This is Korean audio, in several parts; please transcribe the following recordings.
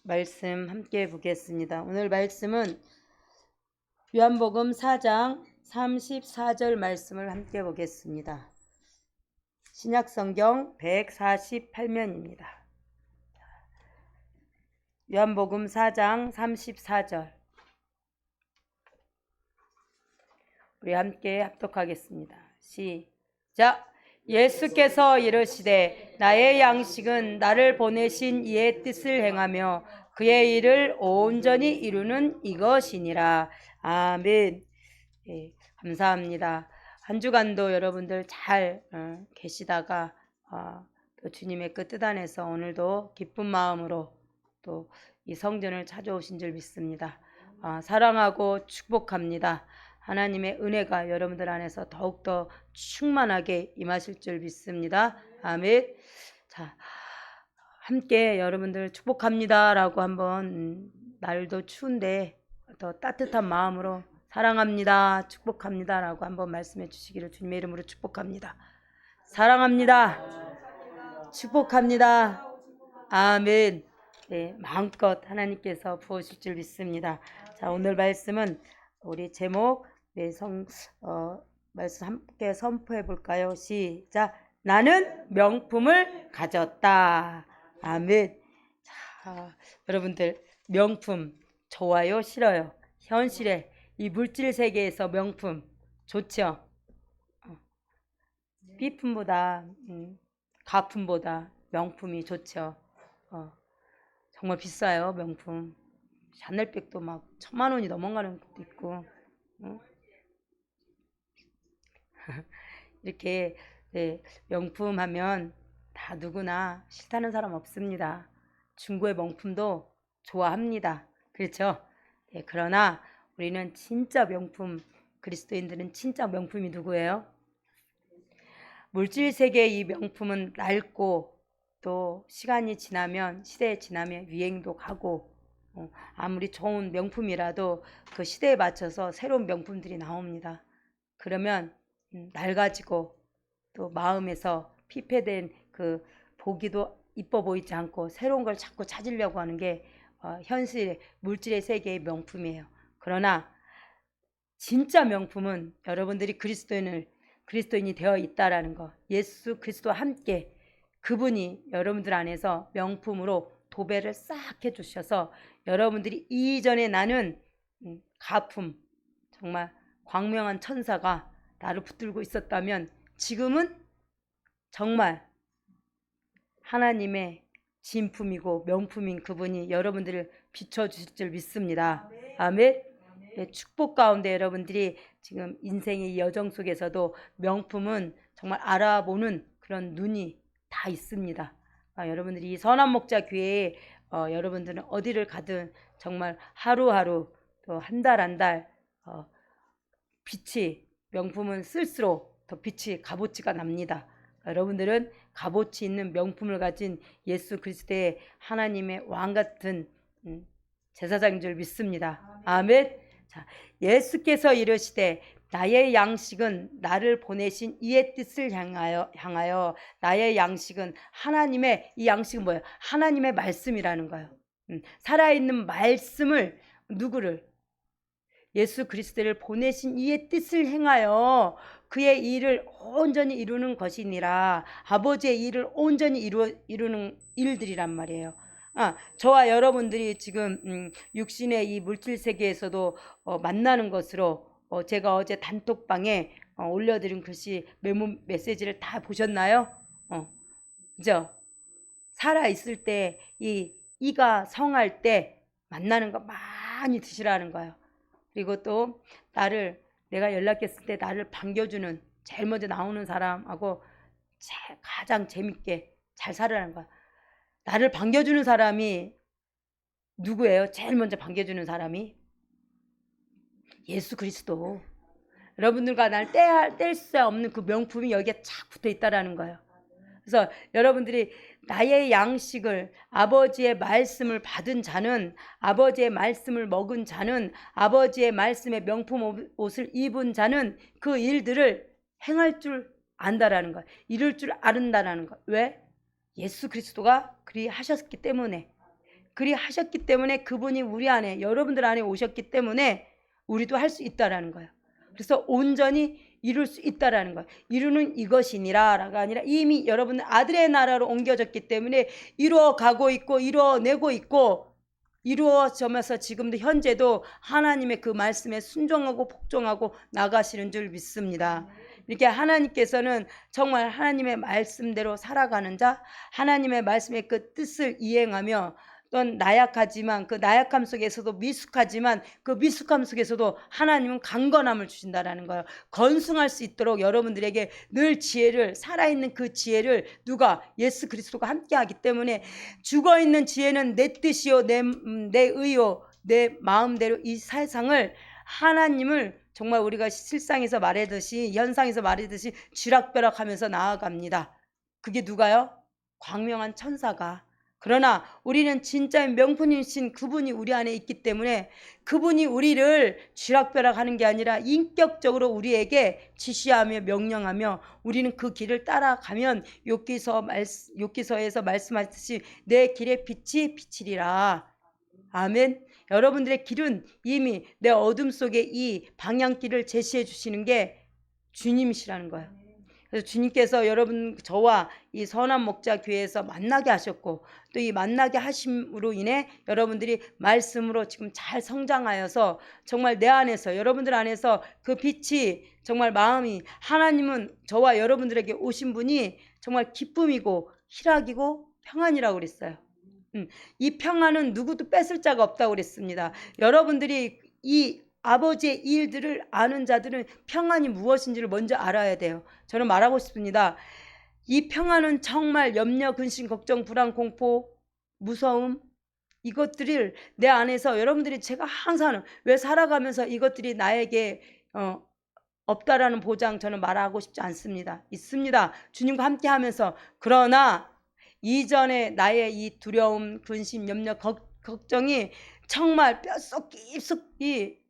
말씀 함께 보겠습니다. 오늘 말씀은 요한복음 4장 34절 말씀을 함께 보겠습니다. 신약성경 148면입니다. 요한복음 4장 34절 우리 함께 합독하겠습니다. 시작! 예수께서 이르시되 나의 양식은 나를 보내신 이의 뜻을 행하며 그의 일을 온전히 이루는 이것이니라. 아멘. 감사합니다. 한 주간도 여러분들 잘 계시다가 또 주님의 그 뜻 안에서 오늘도 기쁜 마음으로 또 이 성전을 찾아오신 줄 믿습니다. 사랑하고 축복합니다. 하나님의 은혜가 여러분들 안에서 더욱더 충만하게 임하실 줄 믿습니다. 아멘. 자, 함께 여러분들 축복합니다라고 한번 날도 추운데 더 따뜻한 마음으로 사랑합니다, 축복합니다라고 한번 말씀해 주시기를 주님의 이름으로 축복합니다. 사랑합니다, 축복합니다. 아멘. 네, 마음껏 하나님께서 부어주실 줄 믿습니다. 자, 오늘 말씀은 우리 제목 말씀 함께 선포해 볼까요? 시작! 나는 명품을 가졌다. 아멘. 자, 여러분들 명품 좋아요, 싫어요? 현실에 이 물질 세계에서 명품 좋죠? B품보다 가품보다 명품이 좋죠. 정말 비싸요, 명품. 샤넬백도 막 1000만 원이 넘어가는 것도 있고. 이렇게 명품 하면 다 누구나 싫다는 사람 없습니다. 중고의 명품도 좋아합니다. 그렇죠? 그러나 우리는 진짜 명품, 그리스도인들은 진짜 명품이 누구예요? 물질 세계의 이 명품은 낡고 또 시간이 지나면, 시대에 지나면 유행도 가고, 아무리 좋은 명품이라도 그 시대에 맞춰서 새로운 명품들이 나옵니다. 그러면 낡아지고 또 마음에서 피폐된 그 보기도 이뻐 보이지 않고 새로운 걸 자꾸 찾으려고 하는 게 현실 물질의 세계의 명품이에요. 그러나 진짜 명품은 여러분들이 그리스도인이 되어 있다라는 거, 예수 그리스도와 함께 그분이 여러분들 안에서 명품으로 도배를 싹 해주셔서 여러분들이 이전에 나는 가품, 정말 광명한 천사가 나를 붙들고 있었다면 지금은 정말 하나님의 진품이고 명품인 그분이 여러분들을 비춰주실 줄 믿습니다. 아멘. 네, 축복 가운데 여러분들이 지금 인생의 여정 속에서도 명품은 정말 알아보는 그런 눈이 다 있습니다. 여러분들이 이 선한 목자 교회에 여러분들은 어디를 가든 정말 하루하루 또 한 달 한 달 빛이, 명품은 쓸수록 더 빛이 값어치가 납니다. 여러분들은 값어치 있는 명품을 가진 예수 그리스도의 하나님의 왕 같은 제사장인 줄 믿습니다. 아멘. 자, 예수께서 이르시되 나의 양식은 나를 보내신 이의 뜻을 향하여 나의 양식은 하나님의, 이 양식은 뭐예요? 하나님의 말씀이라는 거예요. 살아있는 말씀을, 누구를? 예수 그리스도를 보내신 이의 뜻을 행하여 그의 일을 온전히 이루는 것이니라. 아버지의 일을 온전히 이루는 일들이란 말이에요. 저와 여러분들이 지금 육신의 이 물질 세계에서도 만나는 것으로 제가 어제 단톡방에 올려드린 글씨 메시지를 다 보셨나요? 그죠? 살아있을 때 이가 성할 때 만나는 거 많이 드시라는 거예요. 그리고 또 내가 연락했을 때 나를 반겨주는, 제일 먼저 나오는 사람하고 가장 재밌게 잘 살으라는 거야. 나를 반겨주는 사람이 누구예요? 제일 먼저 반겨주는 사람이 예수 그리스도. 여러분들과 날 뗄 수 없는 그 명품이 여기에 착 붙어 있다라는 거예요. 그래서 여러분들이 나의 양식을, 아버지의 말씀을 받은 자는, 아버지의 말씀을 먹은 자는, 아버지의 말씀의 명품 옷을 입은 자는 그 일들을 행할 줄 안다라는 거예요. 이룰 줄 아른다라는 거예요. 왜? 예수 그리스도가 그리 하셨기 때문에. 그리 하셨기 때문에 그분이 우리 안에, 여러분들 안에 오셨기 때문에 우리도 할 수 있다라는 거예요. 그래서 온전히 이룰 수 있다라는 거예요. 이루는 이것이니라가 아니라 이미 여러분 아들의 나라로 옮겨졌기 때문에 이루어가고 있고 이루어내고 있고 이루어져면서 지금도 현재도 하나님의 그 말씀에 순종하고 복종하고 나가시는 줄 믿습니다. 이렇게 하나님께서는 정말 하나님의 말씀대로 살아가는 자, 하나님의 말씀의 그 뜻을 이행하며 또한 나약하지만 그 나약함 속에서도 미숙하지만 그 미숙함 속에서도 하나님은 강건함을 주신다라는 거예요. 건승할 수 있도록 여러분들에게 늘 지혜를, 살아있는 그 지혜를 누가? 예수 그리스도가 함께하기 때문에 죽어있는 지혜는 내 뜻이요 내 의요 내 마음대로 이 세상을 하나님을 정말 우리가 실상에서 말하듯이 현상에서 말하듯이 쥐락펴락하면서 나아갑니다. 그게 누가요? 광명한 천사가. 그러나 우리는 진짜 명품이신 그분이 우리 안에 있기 때문에 그분이 우리를 쥐락펴락하는 게 아니라 인격적으로 우리에게 지시하며 명령하며 우리는 그 길을 따라가면 욥기서에서 말씀하셨듯이 내 길의 빛이 비치리라. 아멘. 여러분들의 길은 이미 내 어둠 속에 이 방향길을 제시해 주시는 게 주님이시라는 거예요. 그래서 주님께서 여러분 저와 이 선한 목자 교회에서 만나게 하셨고 또 이 만나게 하심으로 인해 여러분들이 말씀으로 지금 잘 성장하여서 정말 내 안에서 여러분들 안에서 그 빛이 정말 마음이 하나님은 저와 여러분들에게 오신 분이 정말 기쁨이고 희락이고 평안이라고 그랬어요. 이 평안은 누구도 뺏을 자가 없다고 그랬습니다. 여러분들이 이 아버지의 일들을 아는 자들은 평안이 무엇인지를 먼저 알아야 돼요. 저는 말하고 싶습니다. 이 평안은 정말 염려, 근심, 걱정, 불안, 공포, 무서움 이것들을 내 안에서 여러분들이 제가 항상 하는 왜 살아가면서 이것들이 나에게 없다라는 보장 저는 말하고 싶지 않습니다. 있습니다. 주님과 함께 하면서. 그러나 이전에 나의 이 두려움, 근심, 염려, 걱정이 정말 뼛속 깊숙이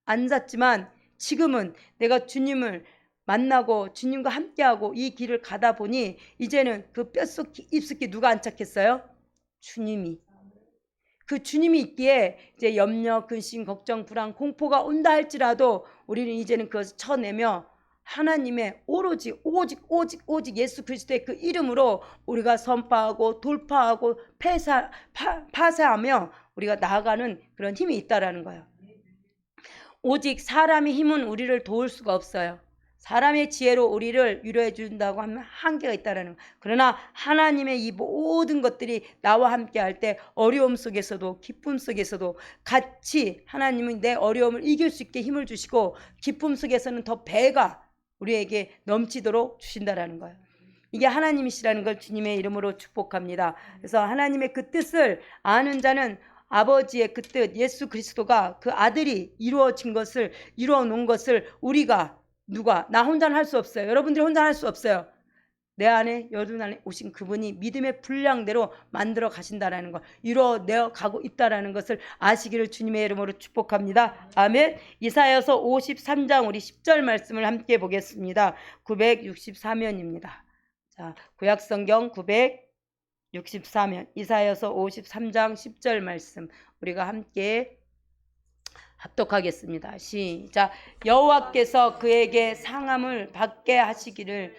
앉았지만 지금은 내가 주님을 만나고 주님과 함께하고 이 길을 가다 보니 이제는 그 뼛속 깊숙이 누가 안착했어요? 주님이. 그 주님이 있기에 이제 염려, 근심, 걱정, 불안, 공포가 온다 할지라도 우리는 이제는 그것을 쳐내며 하나님의 오로지 오직 예수 그리스도의 그 이름으로 우리가 선포하고 돌파하고 파쇄하며 우리가 나아가는 그런 힘이 있다라는 거예요. 오직 사람의 힘은 우리를 도울 수가 없어요. 사람의 지혜로 우리를 위로해 준다고 하면 한계가 있다라는 거예요. 그러나 하나님의 이 모든 것들이 나와 함께 할 때 어려움 속에서도 기쁨 속에서도 같이 하나님은 내 어려움을 이길 수 있게 힘을 주시고 기쁨 속에서는 더 배가 우리에게 넘치도록 주신다라는 거예요. 이게 하나님이시라는 걸 주님의 이름으로 축복합니다. 그래서 하나님의 그 뜻을 아는 자는 아버지의 그 뜻, 예수 그리스도가 그 아들이 이루어진 것을 이루어 놓은 것을 우리가 누가 나 혼자는 할 수 없어요. 여러분들이 혼자 할 수 없어요. 내 안에 여러분 안에 오신 그분이 믿음의 분량대로 만들어 가신다라는 것, 이루어내어 가고 있다라는 것을 아시기를 주님의 이름으로 축복합니다. 아멘. 이사야서 53장 우리 10절 말씀을 함께 보겠습니다. 964면입니다. 자, 구약성경 964면 이사야서 53장 10절 말씀 우리가 함께 합독하겠습니다. 시작. 여호와께서 그에게 상함을 받게 하시기를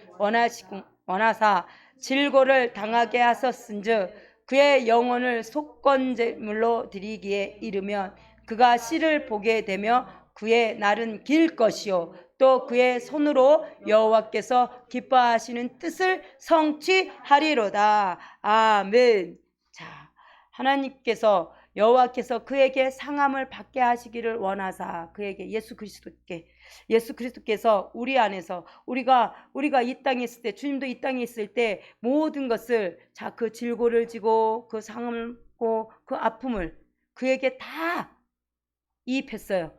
원하사 질고를 당하게 하셨은즉 그의 영혼을 속건제물로 드리기에 이르면 그가 씨를 보게 되며 그의 날은 길 것이요 또 그의 손으로 여호와께서 기뻐하시는 뜻을 성취하리로다. 아멘. 자, 하나님께서 여호와께서 그에게 상함을 받게 하시기를 원하사 그에게 예수 그리스도께서 우리 안에서 우리가 이 땅에 있을 때 주님도 이 땅에 있을 때 모든 것을 자 그 질고를 지고 그 상함을 받고 그 아픔을 그에게 다 이입했어요.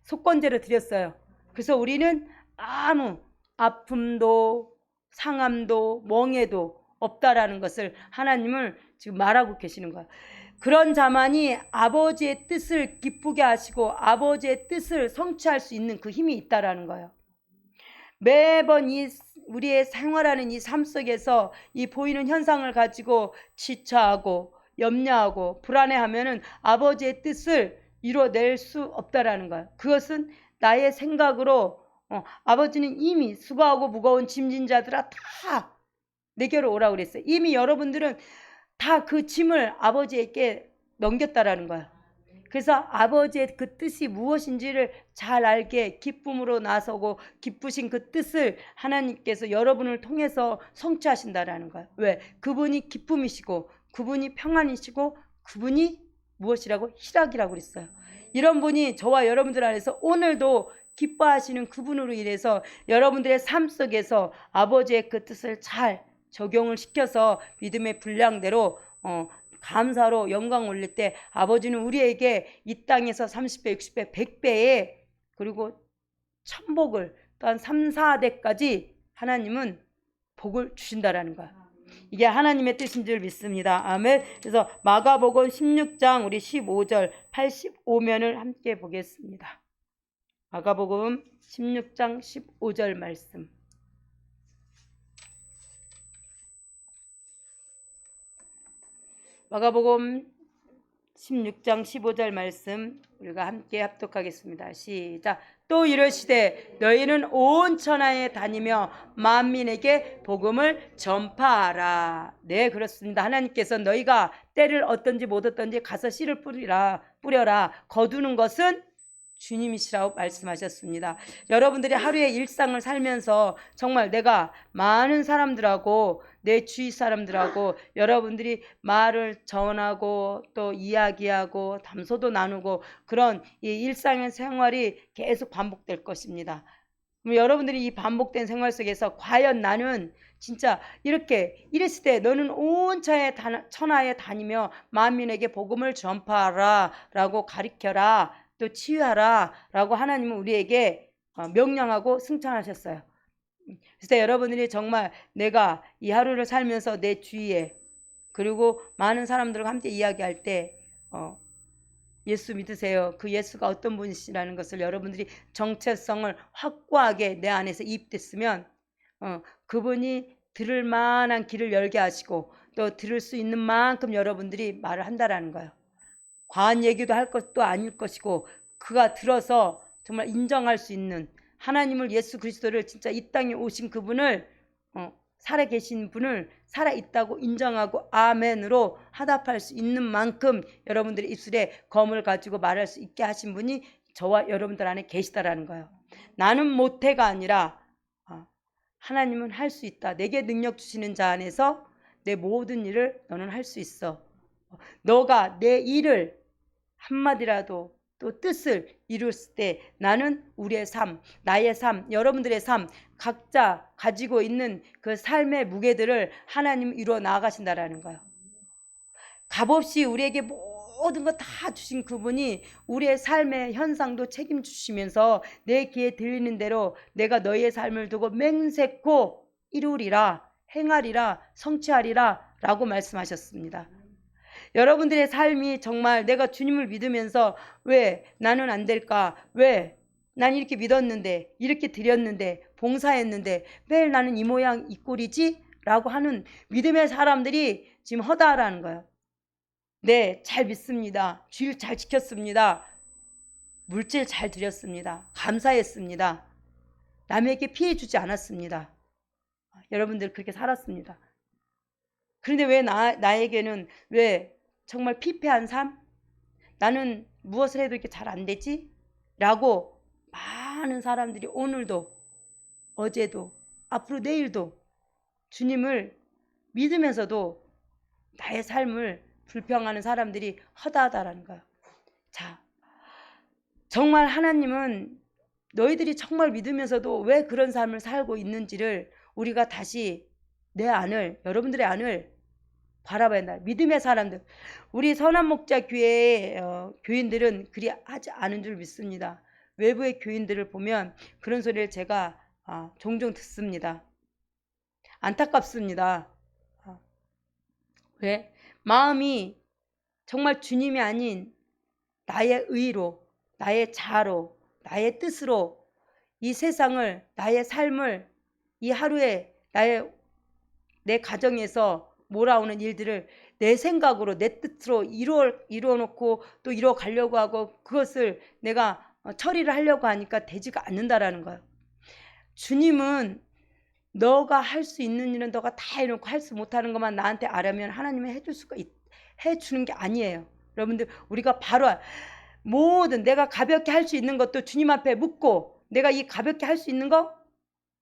속건제로 드렸어요. 그래서 우리는 아무 아픔도 상함도 멍에도 없다라는 것을 하나님을 지금 말하고 계시는 거예요. 그런 자만이 아버지의 뜻을 기쁘게 하시고 아버지의 뜻을 성취할 수 있는 그 힘이 있다라는 거예요. 매번 우리의 생활하는 이 삶 속에서 이 보이는 현상을 가지고 지쳐하고 염려하고 불안해하면은 아버지의 뜻을 이뤄낼 수 없다라는 거야. 그것은 나의 생각으로 아버지는 이미 수고하고 무거운 짐진 자들아 다 내게로 오라고 그랬어요. 이미 여러분들은 다 그 짐을 아버지에게 넘겼다라는 거야. 그래서 아버지의 그 뜻이 무엇인지를 잘 알게 기쁨으로 나서고 기쁘신 그 뜻을 하나님께서 여러분을 통해서 성취하신다라는 거야. 왜? 그분이 기쁨이시고 그분이 평안이시고 그분이 무엇이라고? 희락이라고 그랬어요. 이런 분이 저와 여러분들 안에서 오늘도 기뻐하시는 그분으로 인해서 여러분들의 삶 속에서 아버지의 그 뜻을 잘 적용을 시켜서 믿음의 분량대로 감사로 영광 올릴 때 아버지는 우리에게 이 땅에서 30배, 60배, 100배의 그리고 천복을 또한 3, 4대까지 하나님은 복을 주신다라는 거야. 이게 하나님의 뜻인 줄 믿습니다. 아멘. 그래서 마가복음 16장 우리 15절 85면을 함께 보겠습니다. 마가복음 16장 15절 말씀. 마가복음 16장 15절 말씀 우리가 함께 합독하겠습니다. 시작. 또 이르시되 너희는 온 천하에 다니며 만민에게 복음을 전파하라. 네, 그렇습니다. 하나님께서 너희가 때를 얻든지 못 얻든지 가서 씨를 뿌려라. 거두는 것은 주님이시라고 말씀하셨습니다. 여러분들이 하루의 일상을 살면서 정말 내가 많은 사람들하고 내 주위 사람들하고 여러분들이 말을 전하고 또 이야기하고 담소도 나누고 그런 이 일상의 생활이 계속 반복될 것입니다. 여러분들이 이 반복된 생활 속에서 과연 나는 진짜 이렇게 이랬을 때 너는 온 천하에 다니며 만민에게 복음을 전파하라 라고 가르쳐라 또 치유하라 라고 하나님은 우리에게 명령하고 승천하셨어요. 그래서 여러분들이 정말 내가 이 하루를 살면서 내 주위에 그리고 많은 사람들과 함께 이야기할 때 예수 믿으세요. 그 예수가 어떤 분이시라는 것을 여러분들이 정체성을 확고하게 내 안에서 이입됐으면 그분이 들을 만한 길을 열게 하시고 또 들을 수 있는 만큼 여러분들이 말을 한다라는 거예요. 과한 얘기도 할 것도 아닐 것이고 그가 들어서 정말 인정할 수 있는 하나님을 예수 그리스도를 진짜 이 땅에 오신 그분을 살아계신 분을 살아있다고 인정하고 아멘으로 화답할 수 있는 만큼 여러분들의 입술에 검을 가지고 말할 수 있게 하신 분이 저와 여러분들 안에 계시다라는 거예요. 나는 못해가 아니라 하나님은 할 수 있다. 내게 능력 주시는 자 안에서 내 모든 일을 너는 할 수 있어. 너가 내 일을 한마디라도 또 뜻을 이뤘을 때 나는 우리의 삶, 나의 삶, 여러분들의 삶 각자 가지고 있는 그 삶의 무게들을 하나님 이루어 나아가신다라는 거예요. 값없이 우리에게 모든 거 다 주신 그분이 우리의 삶의 현상도 책임주시면서 내 귀에 들리는 대로 내가 너희의 삶을 두고 맹세코 이루리라, 행하리라, 성취하리라 라고 말씀하셨습니다. 여러분들의 삶이 정말 내가 주님을 믿으면서 왜 나는 안 될까? 왜 난 이렇게 믿었는데 이렇게 드렸는데 봉사했는데 왜 나는 이 모양 이 꼴이지? 라고 하는 믿음의 사람들이 지금 허다하라는 거예요. 네, 잘 믿습니다. 주일 잘 지켰습니다. 물질 잘 드렸습니다. 감사했습니다. 남에게 피해 주지 않았습니다. 여러분들 그렇게 살았습니다. 그런데 왜 나에게는 왜 정말 피폐한 삶? 나는 무엇을 해도 이렇게 잘 안 되지? 라고 많은 사람들이 오늘도 어제도 앞으로 내일도 주님을 믿으면서도 나의 삶을 불평하는 사람들이 허다하다라는 거예요. 자, 정말 하나님은 너희들이 정말 믿으면서도 왜 그런 삶을 살고 있는지를 우리가 다시 내 안을 여러분들의 안을 바라봐야 한다. 믿음의 사람들, 우리 선한목자교회의 교인들은 그리 하지 않은 줄 믿습니다. 외부의 교인들을 보면 그런 소리를 제가 종종 듣습니다. 안타깝습니다. 왜? 마음이 정말 주님이 아닌 나의 의로, 나의 자로, 나의 뜻으로 이 세상을, 나의 삶을 이 하루에 내 가정에서 몰아오는 일들을 내 생각으로 내 뜻으로 이루어놓고 또 이루어가려고 하고 그것을 내가 처리를 하려고 하니까 되지가 않는다라는 거예요. 주님은 너가 할 수 있는 일은 너가 다 해놓고 할 수 못하는 것만 나한테 아라면 하나님은 해주는 게 아니에요. 여러분들 우리가 바로 모든 내가 가볍게 할 수 있는 것도 주님 앞에 묻고 내가 이 가볍게 할 수 있는 거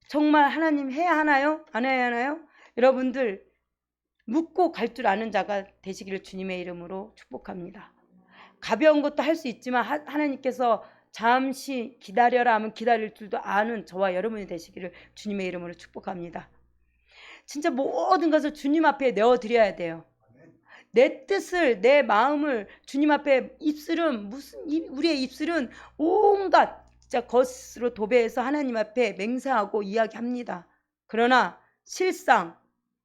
정말 하나님 해야 하나요? 안 해야 하나요? 여러분들 묻고 갈 줄 아는 자가 되시기를 주님의 이름으로 축복합니다. 가벼운 것도 할 수 있지만 하나님께서 잠시 기다려라 하면 기다릴 줄도 아는 저와 여러분이 되시기를 주님의 이름으로 축복합니다. 진짜 모든 것을 주님 앞에 내어드려야 돼요. 내 뜻을 내 마음을 주님 앞에 우리의 입술은 온갖 진짜 것으로 도배해서 하나님 앞에 맹세하고 이야기합니다. 그러나 실상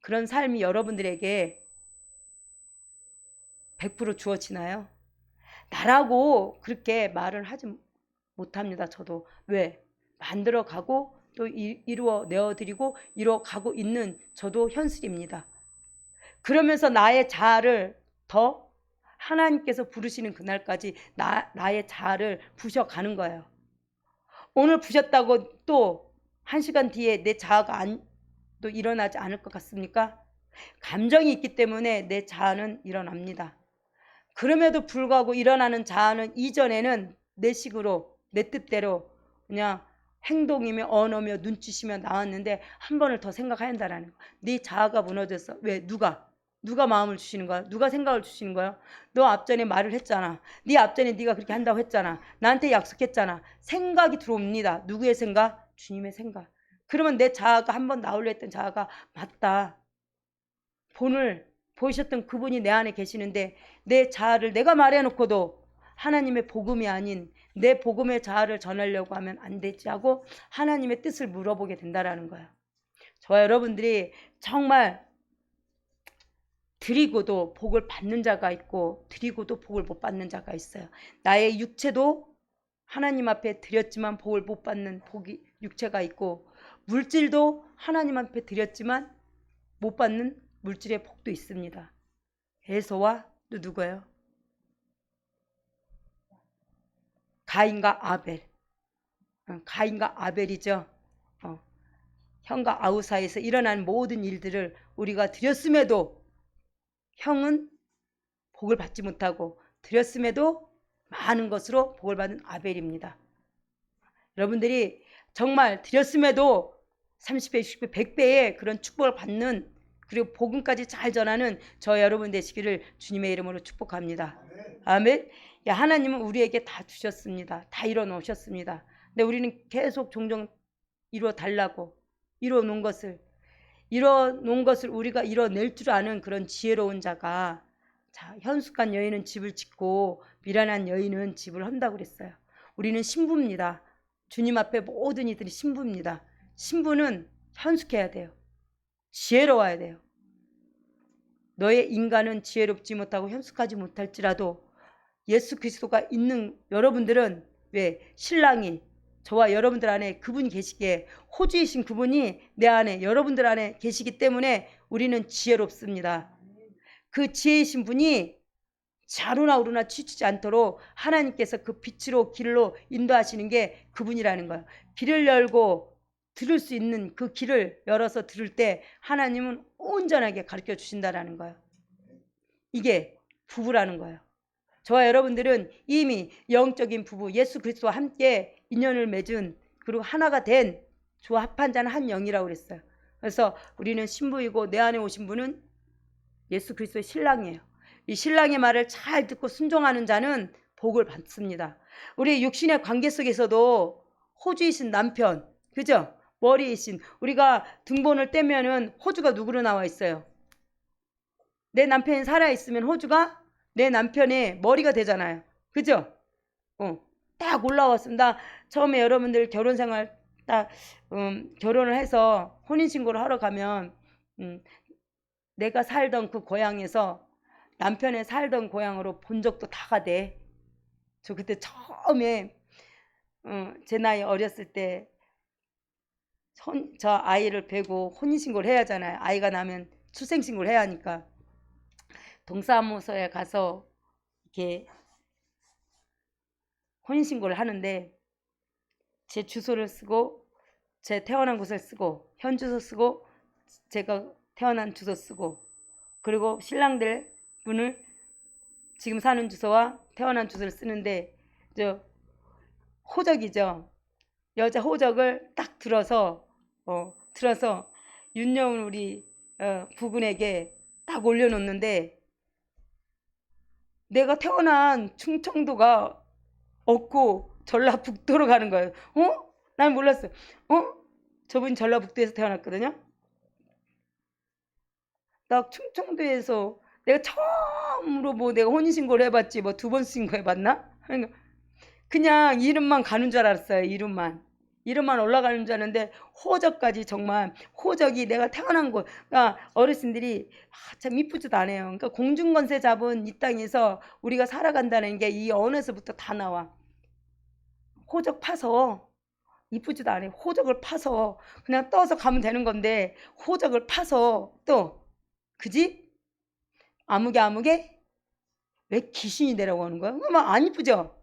그런 삶이 여러분들에게 100% 주어지나요? 나라고 그렇게 말을 하지 못합니다. 저도. 왜? 만들어가고 또 이루어 내어드리고 이루어가고 있는 저도 현실입니다. 그러면서 나의 자아를 더 하나님께서 부르시는 그날까지 나의 자아를 부셔가는 거예요. 오늘 부셨다고 또 1시간 뒤에 내 자아가 또 일어나지 않을 것 같습니까? 감정이 있기 때문에 내 자아는 일어납니다. 그럼에도 불구하고 일어나는 자아는 이전에는 내 식으로 내 뜻대로 그냥 행동이며 언어며 눈짓이며 나왔는데 한 번을 더 생각해야 한다는 거. 네 자아가 무너졌어. 왜? 누가 마음을 주시는 거야? 누가 생각을 주시는 거야? 너 앞전에 말을 했잖아. 네 앞전에 네가 그렇게 한다고 했잖아. 나한테 약속했잖아. 생각이 들어옵니다. 누구의 생각? 주님의 생각. 그러면 내 자아가 한번 나오려 했던 자아가 맞다. 본을 보이셨던 그분이 내 안에 계시는데 내 자아를 내가 말해놓고도 하나님의 복음이 아닌 내 복음의 자아를 전하려고 하면 안 되지 하고 하나님의 뜻을 물어보게 된다라는 거예요. 저와 여러분들이 정말 드리고도 복을 받는 자가 있고 드리고도 복을 못 받는 자가 있어요. 나의 육체도 하나님 앞에 드렸지만 복을 못 받는 육체가 있고 물질도 하나님 앞에 드렸지만 못 받는 물질의 복도 있습니다. 에서와 또 누구예요? 가인과 아벨. 가인과 아벨이죠. 형과 아우 사이에서 일어난 모든 일들을 우리가 드렸음에도 형은 복을 받지 못하고 드렸음에도 많은 것으로 복을 받은 아벨입니다. 여러분들이 정말 드렸음에도 30배, 60배, 100배의 그런 축복을 받는 그리고 복음까지 잘 전하는 저 여러분 되시기를 주님의 이름으로 축복합니다. 아멘. 야, 하나님은 우리에게 다 주셨습니다. 다 이뤄 놓으셨습니다. 근데 우리는 계속 종종 이뤄 달라고 이뤄 놓은 것을 우리가 이뤄낼 줄 아는 그런 지혜로운 자가 자, 현숙한 여인은 집을 짓고 미련한 여인은 집을 한다고 그랬어요. 우리는 신부입니다. 주님 앞에 모든 이들이 신부입니다. 신부는 현숙해야 돼요. 지혜로워야 돼요. 너의 인간은 지혜롭지 못하고 현숙하지 못할지라도 예수 그리스도가 있는 여러분들은 왜 신랑이 저와 여러분들 안에 그분이 계시기에 호주이신 그분이 내 안에 여러분들 안에 계시기 때문에 우리는 지혜롭습니다. 그 지혜이신 분이 좌로나 우로나 치치지 않도록 하나님께서 그 빛으로 길로 인도하시는 게 그분이라는 거예요. 길을 열고 들을 수 있는 그 길을 열어서 들을 때 하나님은 온전하게 가르쳐 주신다라는 거예요. 이게 부부라는 거예요. 저와 여러분들은 이미 영적인 부부 예수 그리스도와 함께 인연을 맺은 그리고 하나가 된 조합한 자는 한 영이라고 그랬어요. 그래서 우리는 신부이고 내 안에 오신 분은 예수 그리스도의 신랑이에요. 이 신랑의 말을 잘 듣고 순종하는 자는 복을 받습니다. 우리 육신의 관계 속에서도 호주이신 남편, 그죠? 머리이신 우리가 등본을 떼면은 호주가 누구로 나와 있어요? 내 남편이 살아있으면 호주가 내 남편의 머리가 되잖아요. 그죠? 딱 올라왔습니다. 처음에 여러분들 결혼생활 딱 결혼을 해서 혼인신고를 하러 가면 내가 살던 그 고향에서 남편의 살던 고향으로 본 적도 다가 돼. 저 그때 처음에 제 나이 어렸을 때 저 아이를 베고 혼인신고를 해야 하잖아요. 아이가 나면 출생신고를 해야 하니까. 동사무소에 가서 이렇게 혼인신고를 하는데 제 주소를 쓰고 제 태어난 곳을 쓰고 현주소 쓰고 제가 태어난 주소 쓰고 그리고 신랑들 분을 지금 사는 주소와 태어난 주소를 쓰는데 저 호적이죠. 여자 호적을 딱 들어서 윤여운 우리 부군에게 딱 올려놓는데 내가 태어난 충청도가 없고 전라북도로 가는 거예요. 난 몰랐어요. 저분 전라북도에서 태어났거든요. 나 충청도에서 내가 처음으로 뭐 내가 혼인신고를 해봤지 뭐 2번 신고해봤나? 그냥 이름만 가는 줄 알았어요. 이름만 올라가는 줄 알았는데 호적까지 정말 호적이 내가 태어난 곳. 그러니까 어르신들이 참 이쁘지도 않아요. 그러니까 공중권세 잡은 이 땅에서 우리가 살아간다는 게 이 언어에서부터 다 나와. 호적 파서 이쁘지도 않아요. 호적을 파서 그냥 떠서 가면 되는 건데 호적을 파서 또 그지? 아무개 왜 귀신이 되라고 하는 거야? 막 안 이쁘죠?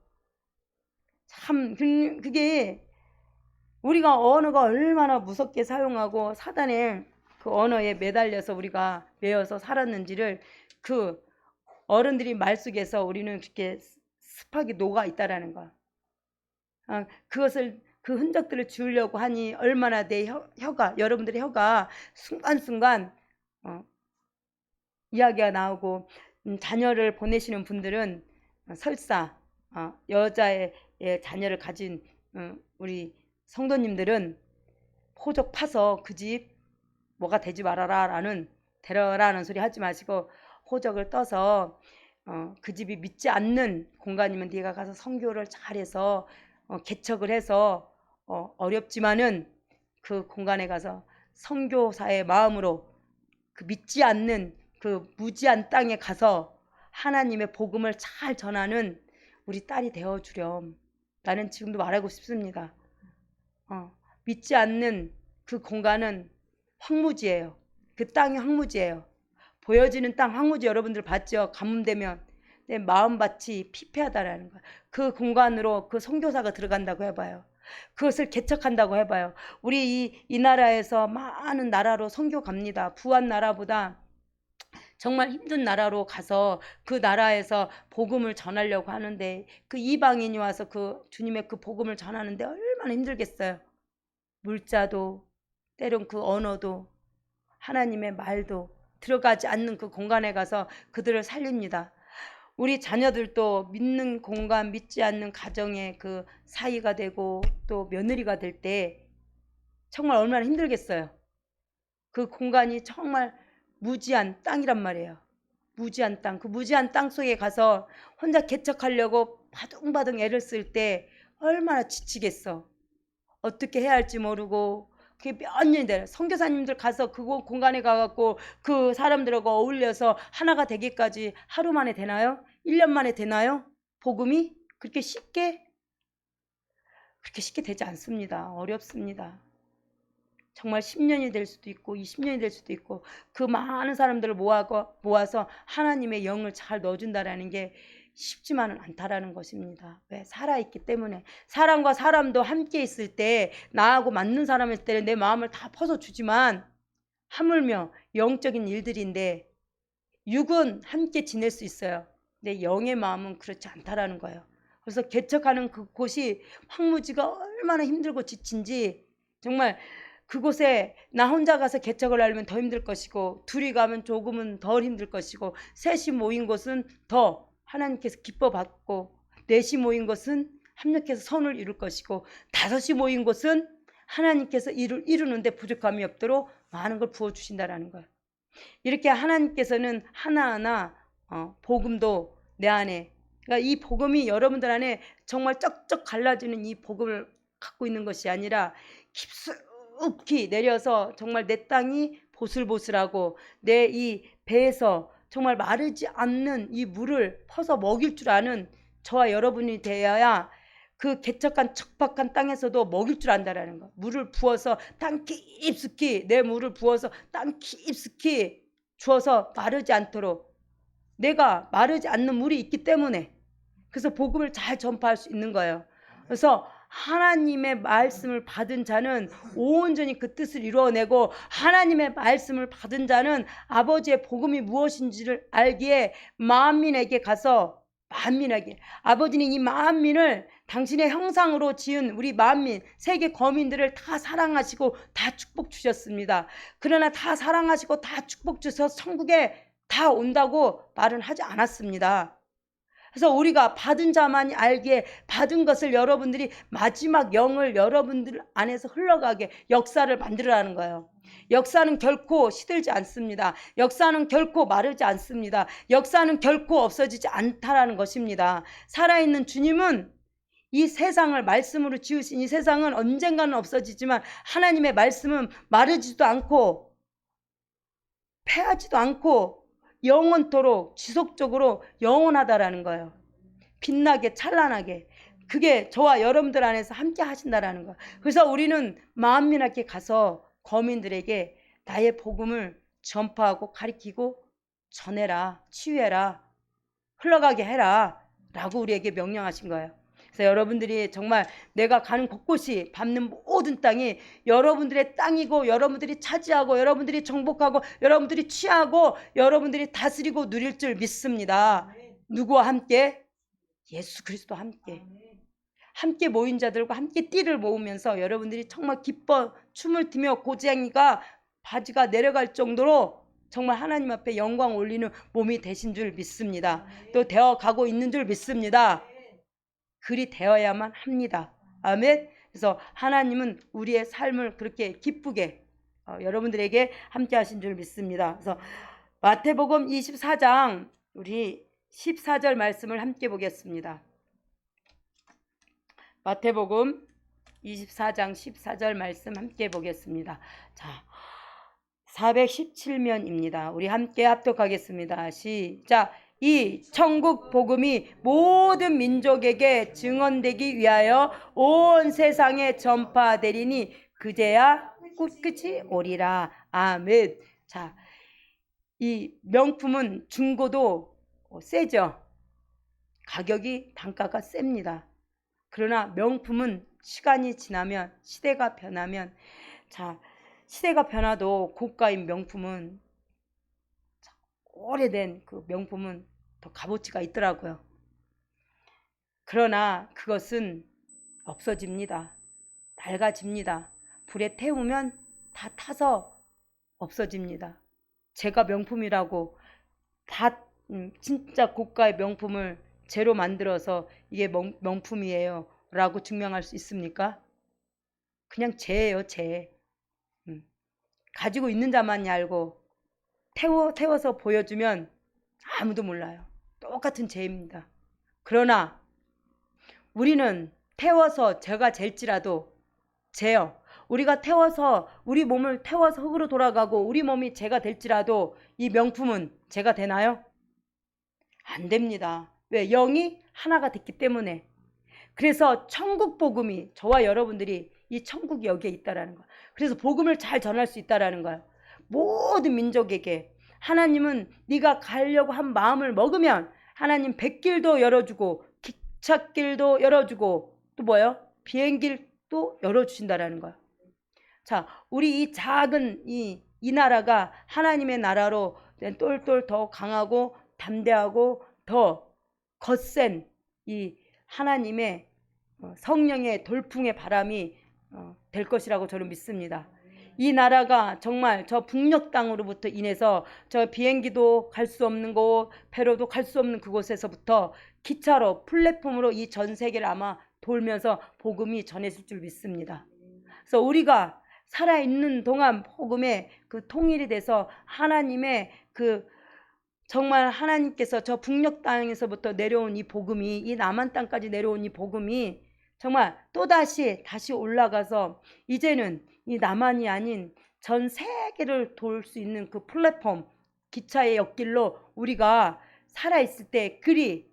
참 그게 우리가 언어가 얼마나 무섭게 사용하고 사단의 그 언어에 매달려서 우리가 매여서 살았는지를 그 어른들이 말 속에서 우리는 그렇게 습하게 녹아 있다라는 거야. 그것을 그 흔적들을 지우려고 하니 얼마나 내 혀가 여러분들의 혀가 순간순간 이야기가 나오고 자녀를 보내시는 분들은 설사 여자의 자녀를 가진 우리 성도님들은 호적 파서 그 집 뭐가 되지 말아라 라는 데려라는 소리 하지 마시고 호적을 떠서 그 집이 믿지 않는 공간이면 네가 가서 선교를 잘해서 개척을 해서 어렵지만은 그 공간에 가서 선교사의 마음으로 그 믿지 않는 그 무지한 땅에 가서 하나님의 복음을 잘 전하는 우리 딸이 되어주렴. 나는 지금도 말하고 싶습니다. 믿지 않는 그 공간은 황무지예요. 그 땅이 황무지예요. 보여지는 땅 황무지 여러분들 봤죠? 가뭄되면 내 마음밭이 피폐하다라는 거야. 그 공간으로 그 선교사가 들어간다고 해봐요. 그것을 개척한다고 해봐요. 우리 이 나라에서 많은 나라로 선교 갑니다. 부한 나라보다 정말 힘든 나라로 가서 그 나라에서 복음을 전하려고 하는데 그 이방인이 와서 그 주님의 그 복음을 전하는데 얼마나 힘들겠어요. 물자도 때론 그 언어도 하나님의 말도 들어가지 않는 그 공간에 가서 그들을 살립니다. 우리 자녀들도 믿는 공간, 믿지 않는 가정의 그 사이가 되고 또 며느리가 될 때 정말 얼마나 힘들겠어요. 그 공간이 정말 무지한 땅이란 말이에요. 무지한 땅. 그 무지한 땅 속에 가서 혼자 개척하려고 바둥바둥 애를 쓸 때 얼마나 지치겠어. 어떻게 해야 할지 모르고 그게 몇 년이 돼요. 선교사님들 가서 그 공간에 가갖고 그 사람들하고 어울려서 하나가 되기까지 하루 만에 되나요? 1년 만에 되나요? 복음이 그렇게 쉽게 되지 않습니다. 어렵습니다. 정말 10년이 될 수도 있고 20년이 될 수도 있고 그 많은 사람들을 모아서 하나님의 영을 잘 넣어준다라는 게 쉽지만은 않다라는 것입니다. 왜? 살아있기 때문에. 사람과 사람도 함께 있을 때 나하고 맞는 사람일 때는 내 마음을 다 퍼서주지만 하물며 영적인 일들인데 육은 함께 지낼 수 있어요. 근데 영의 마음은 그렇지 않다라는 거예요. 그래서 개척하는 그 곳이 황무지가 얼마나 힘들고 지친지 정말 그곳에 나 혼자 가서 개척을 하려면 더 힘들 것이고 둘이 가면 조금은 덜 힘들 것이고 셋이 모인 곳은 더 하나님께서 기뻐 받고 넷이 모인 것은 합력해서 선을 이룰 것이고 다섯이 모인 곳은 하나님께서 이루는데 부족함이 없도록 많은 걸 부어주신다라는 거예요. 이렇게 하나님께서는 하나하나 복음도 내 안에 그러니까 이 복음이 여러분들 안에 정말 쩍쩍 갈라지는 이 복음을 갖고 있는 것이 아니라 깊숙이 내려서 정말 내 땅이 보슬보슬하고 내 이 배에서 정말 마르지 않는 이 물을 퍼서 먹일 줄 아는 저와 여러분이 되어야 그 개척한 척박한 땅에서도 먹일 줄 안다라는 거. 물을 부어서 땅 깊숙이 내 물을 부어서 땅 깊숙이 주어서 마르지 않도록 내가 마르지 않는 물이 있기 때문에, 그래서 복음을 잘 전파할 수 있는 거예요. 그래서 하나님의 말씀을 받은 자는 온전히 그 뜻을 이루어내고, 하나님의 말씀을 받은 자는 아버지의 복음이 무엇인지를 알기에 만민에게 가서, 만민에게, 아버지는 이 만민을 당신의 형상으로 지은 우리 만민, 세계 거민들을 다 사랑하시고 다 축복 주셨습니다. 그러나 다 사랑하시고 다 축복 주셔서 천국에 다 온다고 말은 하지 않았습니다. 그래서 우리가 받은 자만이 알기에 받은 것을 여러분들이 마지막 영을 여러분들 안에서 흘러가게 역사를 만들어라는 거예요. 역사는 결코 시들지 않습니다. 역사는 결코 마르지 않습니다. 역사는 결코 없어지지 않다라는 것입니다. 살아있는 주님은 이 세상을 말씀으로 지으신 이 세상은 언젠가는 없어지지만 하나님의 말씀은 마르지도 않고 패하지도 않고 영원토록 지속적으로 영원하다라는 거예요. 빛나게 찬란하게. 그게 저와 여러분들 안에서 함께 하신다라는 거예요. 그래서 우리는 만민에게 가서 거민들에게 나의 복음을 전파하고 가리키고 전해라, 치유해라, 흘러가게 해라 라고 우리에게 명령하신 거예요. 그래서 여러분들이 정말 내가 가는 곳곳이 밟는 모든 땅이 여러분들의 땅이고, 여러분들이 차지하고, 여러분들이 정복하고, 여러분들이 취하고, 여러분들이 다스리고 누릴 줄 믿습니다. 누구와 함께? 예수 그리스도와 함께. 함께 모인 자들과 함께 띠를 모으면서 여러분들이 정말 기뻐 춤을 추며 고쟁이가 바지가 내려갈 정도로 정말 하나님 앞에 영광 올리는 몸이 되신 줄 믿습니다. 또 되어가고 있는 줄 믿습니다. 그리 되어야만 합니다. 아멘. 그래서 하나님은 우리의 삶을 그렇게 기쁘게 여러분들에게 함께 하신 줄 믿습니다. 그래서 마태복음 24장 우리 14절 말씀을 함께 보겠습니다. 마태복음 24장 14절 말씀 함께 보겠습니다. 자, 417면입니다. 우리 함께 합독하겠습니다. 시작. 이 천국 복음이 모든 민족에게 증언되기 위하여 온 세상에 전파되리니 그제야 끝이 오리라. 아멘. 자, 이 명품은 중고도 세죠. 가격이 단가가 셉니다. 그러나 명품은 시간이 지나면, 시대가 변하면, 자, 시대가 변화도 고가인 명품은, 오래된 그 명품은 더 값어치가 있더라고요. 그러나 그것은 없어집니다. 낡아집니다. 불에 태우면 다 타서 없어집니다. 제가 명품이라고 다 진짜 고가의 명품을 재로 만들어서 이게 명품이에요 라고 증명할 수 있습니까? 그냥 재예요, 재. 가지고 있는 자만이 알고 태워서 보여주면 아무도 몰라요. 똑같은 재입니다. 그러나 우리는 태워서 제가 잴지라도 재요. 우리가 태워서 우리 몸을 태워서 흙으로 돌아가고 우리 몸이 재가 될지라도 이 명품은 재가 되나요? 안 됩니다. 왜? 영이 하나가 됐기 때문에. 그래서 천국 복음이, 저와 여러분들이 이 천국이 여기에 있다라는 거예요. 그래서 복음을 잘 전할 수 있다라는 거예요. 모든 민족에게. 하나님은 네가 가려고 한 마음을 먹으면 하나님 백길도 열어주고 기찻길도 열어주고 또 뭐예요? 비행길도 열어주신다라는 거예요. 자, 우리 이 작은 이 나라가 하나님의 나라로 똘똘 더 강하고 담대하고 더 거센 이 하나님의 성령의 돌풍의 바람이 될 것이라고 저는 믿습니다. 이 나라가 정말 저 북녘 땅으로부터 인해서 저 비행기도 갈 수 없는 곳, 배로도 갈 수 없는 그곳에서부터 기차로, 플랫폼으로 이 전 세계를 아마 돌면서 복음이 전해질 줄 믿습니다. 그래서 우리가 살아있는 동안 복음의 그 통일이 돼서 하나님의 그 정말 하나님께서 저 북녘 땅에서부터 내려온 이 복음이, 이 남한 땅까지 내려온 이 복음이 정말 또다시 다시 올라가서 이제는 이 남한이 아닌 전 세계를 돌 수 있는 그 플랫폼, 기차의 옆길로 우리가 살아있을 때 그리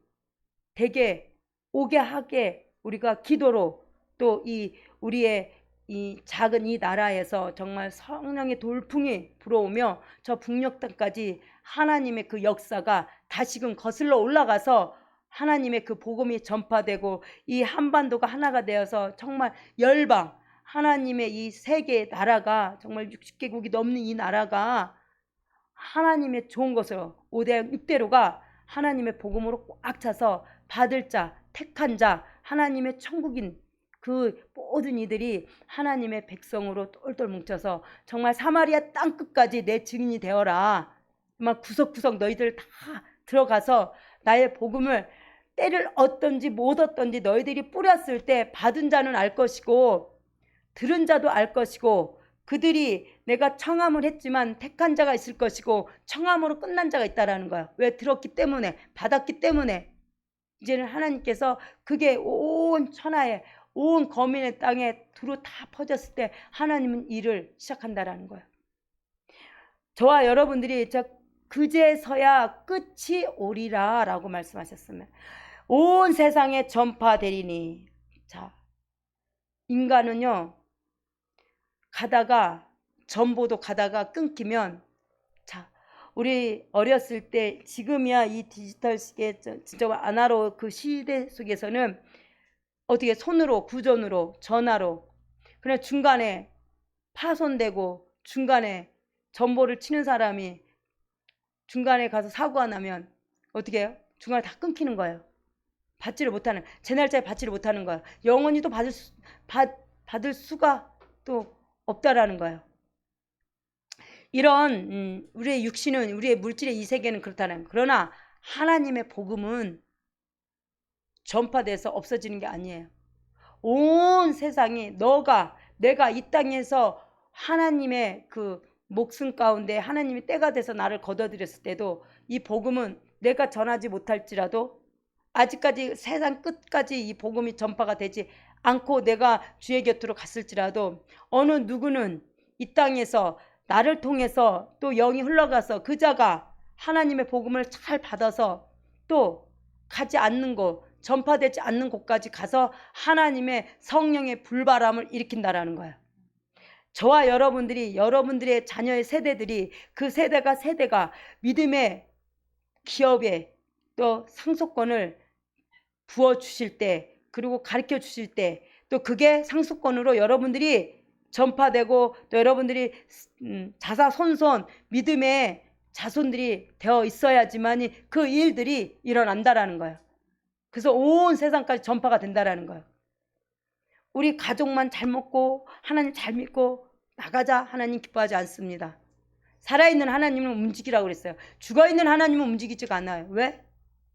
되게 오게 하게 우리가 기도로 또 이 우리의 이 작은 이 나라에서 정말 성령의 돌풍이 불어오며 저 북녘 땅까지 하나님의 그 역사가 다시금 거슬러 올라가서 하나님의 그 복음이 전파되고 이 한반도가 하나가 되어서 정말 열방 하나님의 이 세계 나라가 정말 60개국이 넘는 이 나라가 하나님의 좋은 것으로 5대 6대로가 하나님의 복음으로 꽉 차서 받을 자 택한 자 하나님의 천국인 그 모든 이들이 하나님의 백성으로 똘똘 뭉쳐서 정말 사마리아 땅끝까지 내 증인이 되어라. 막 구석구석 너희들 다 들어가서 나의 복음을 때를 얻든지 못 얻든지 너희들이 뿌렸을 때 받은 자는 알 것이고 들은 자도 알 것이고 그들이 내가 청함을 했지만 택한 자가 있을 것이고 청함으로 끝난 자가 있다라는 거야. 왜? 들었기 때문에, 받았기 때문에. 이제는 하나님께서 그게 온 천하에 온 거민의 땅에 두루 다 퍼졌을 때 하나님은 일을 시작한다라는 거예요. 저와 여러분들이 그제서야 끝이 오리라 라고 말씀하셨으면 온 세상에 전파되리니. 자, 인간은요 가다가 전보도 가다가 끊기면, 자 우리 어렸을 때 지금이야 이 디지털 시계 진짜 아날로그 그 시대 속에서는 어떻게 손으로 구전으로 전화로 그냥 중간에 파손되고 중간에 전보를 치는 사람이 중간에 가서 사고가 나면 어떻게 해요? 중간에 다 끊기는 거예요. 받지를 못하는, 제 날짜에 받지를 못하는 거예요. 영원히 또 받을 수가 또 없다라는 거예요. 이런 우리의 육신은, 우리의 물질의 이 세계는 그렇다는. 그러나 하나님의 복음은 전파돼서 없어지는 게 아니에요. 온 세상이 내가 이 땅에서 하나님의 그 목숨 가운데 하나님이 때가 돼서 나를 거둬들였을 때도 이 복음은 내가 전하지 못할지라도 아직까지 세상 끝까지 이 복음이 전파가 되지 않고 내가 주의 곁으로 갔을지라도 어느 누구는 이 땅에서 나를 통해서 또 영이 흘러가서 그 자가 하나님의 복음을 잘 받아서 또 가지 않는 곳, 전파되지 않는 곳까지 가서 하나님의 성령의 불바람을 일으킨다라는 거예요. 저와 여러분들의 자녀의 세대들이 그 세대가 믿음의 기업에 또 상속권을 부어주실 때, 그리고 가르쳐 주실 때, 또 그게 상속권으로 여러분들이 전파되고 또 여러분들이 자사손손 믿음의 자손들이 되어 있어야지만이 그 일들이 일어난다라는 거예요. 그래서 온 세상까지 전파가 된다라는 거예요. 우리 가족만 잘 먹고 하나님 잘 믿고 나가자 하나님 기뻐하지 않습니다. 살아있는 하나님은 움직이라고 그랬어요. 죽어있는 하나님은 움직이지가 않아요. 왜?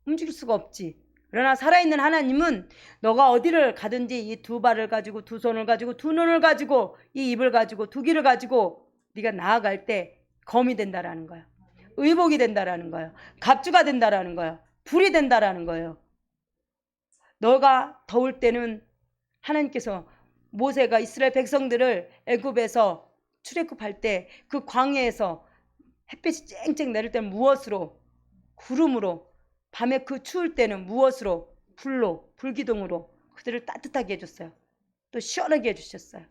움직일 수가 없지. 그러나 살아있는 하나님은 너가 어디를 가든지 이 두 발을 가지고 두 손을 가지고 두 눈을 가지고 이 입을 가지고 두 귀를 가지고 네가 나아갈 때 검이 된다라는 거예요. 의복이 된다라는 거예요. 갑주가 된다라는 거예요. 불이 된다라는 거예요. 너가 더울 때는 하나님께서 모세가 이스라엘 백성들을 애굽에서 출애굽할 때 그 광야에서 햇빛이 쨍쨍 내릴 때는 무엇으로? 구름으로. 밤에 그 추울 때는 무엇으로? 불로, 불기둥으로 그들을 따뜻하게 해줬어요. 또 시원하게 해주셨어요.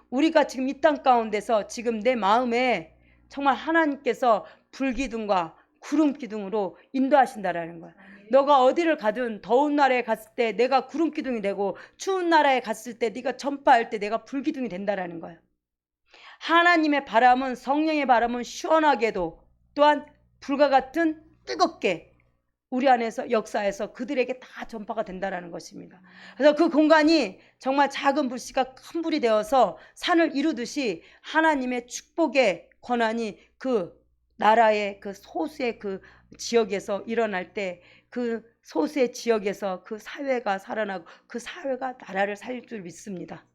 우리가 지금 이 땅 가운데서 지금 내 마음에 정말 하나님께서 불기둥과 구름기둥으로 인도하신다라는 거야. 너가 어디를 가든 더운 나라에 갔을 때 내가 구름기둥이 되고 추운 나라에 갔을 때 네가 전파할 때 내가 불기둥이 된다라는 거야. 하나님의 바람은, 성령의 바람은 시원하게도 또한 불과 같은 뜨겁게 우리 안에서 역사에서 그들에게 다 전파가 된다라는 것입니다. 그래서 그 공간이 정말 작은 불씨가 큰 불이 되어서 산을 이루듯이 하나님의 축복의 권한이 그 나라의 그 소수의 그 지역에서 일어날 때 그 소수의 지역에서 그 사회가 살아나고 그 사회가 나라를 살릴 줄 믿습니다.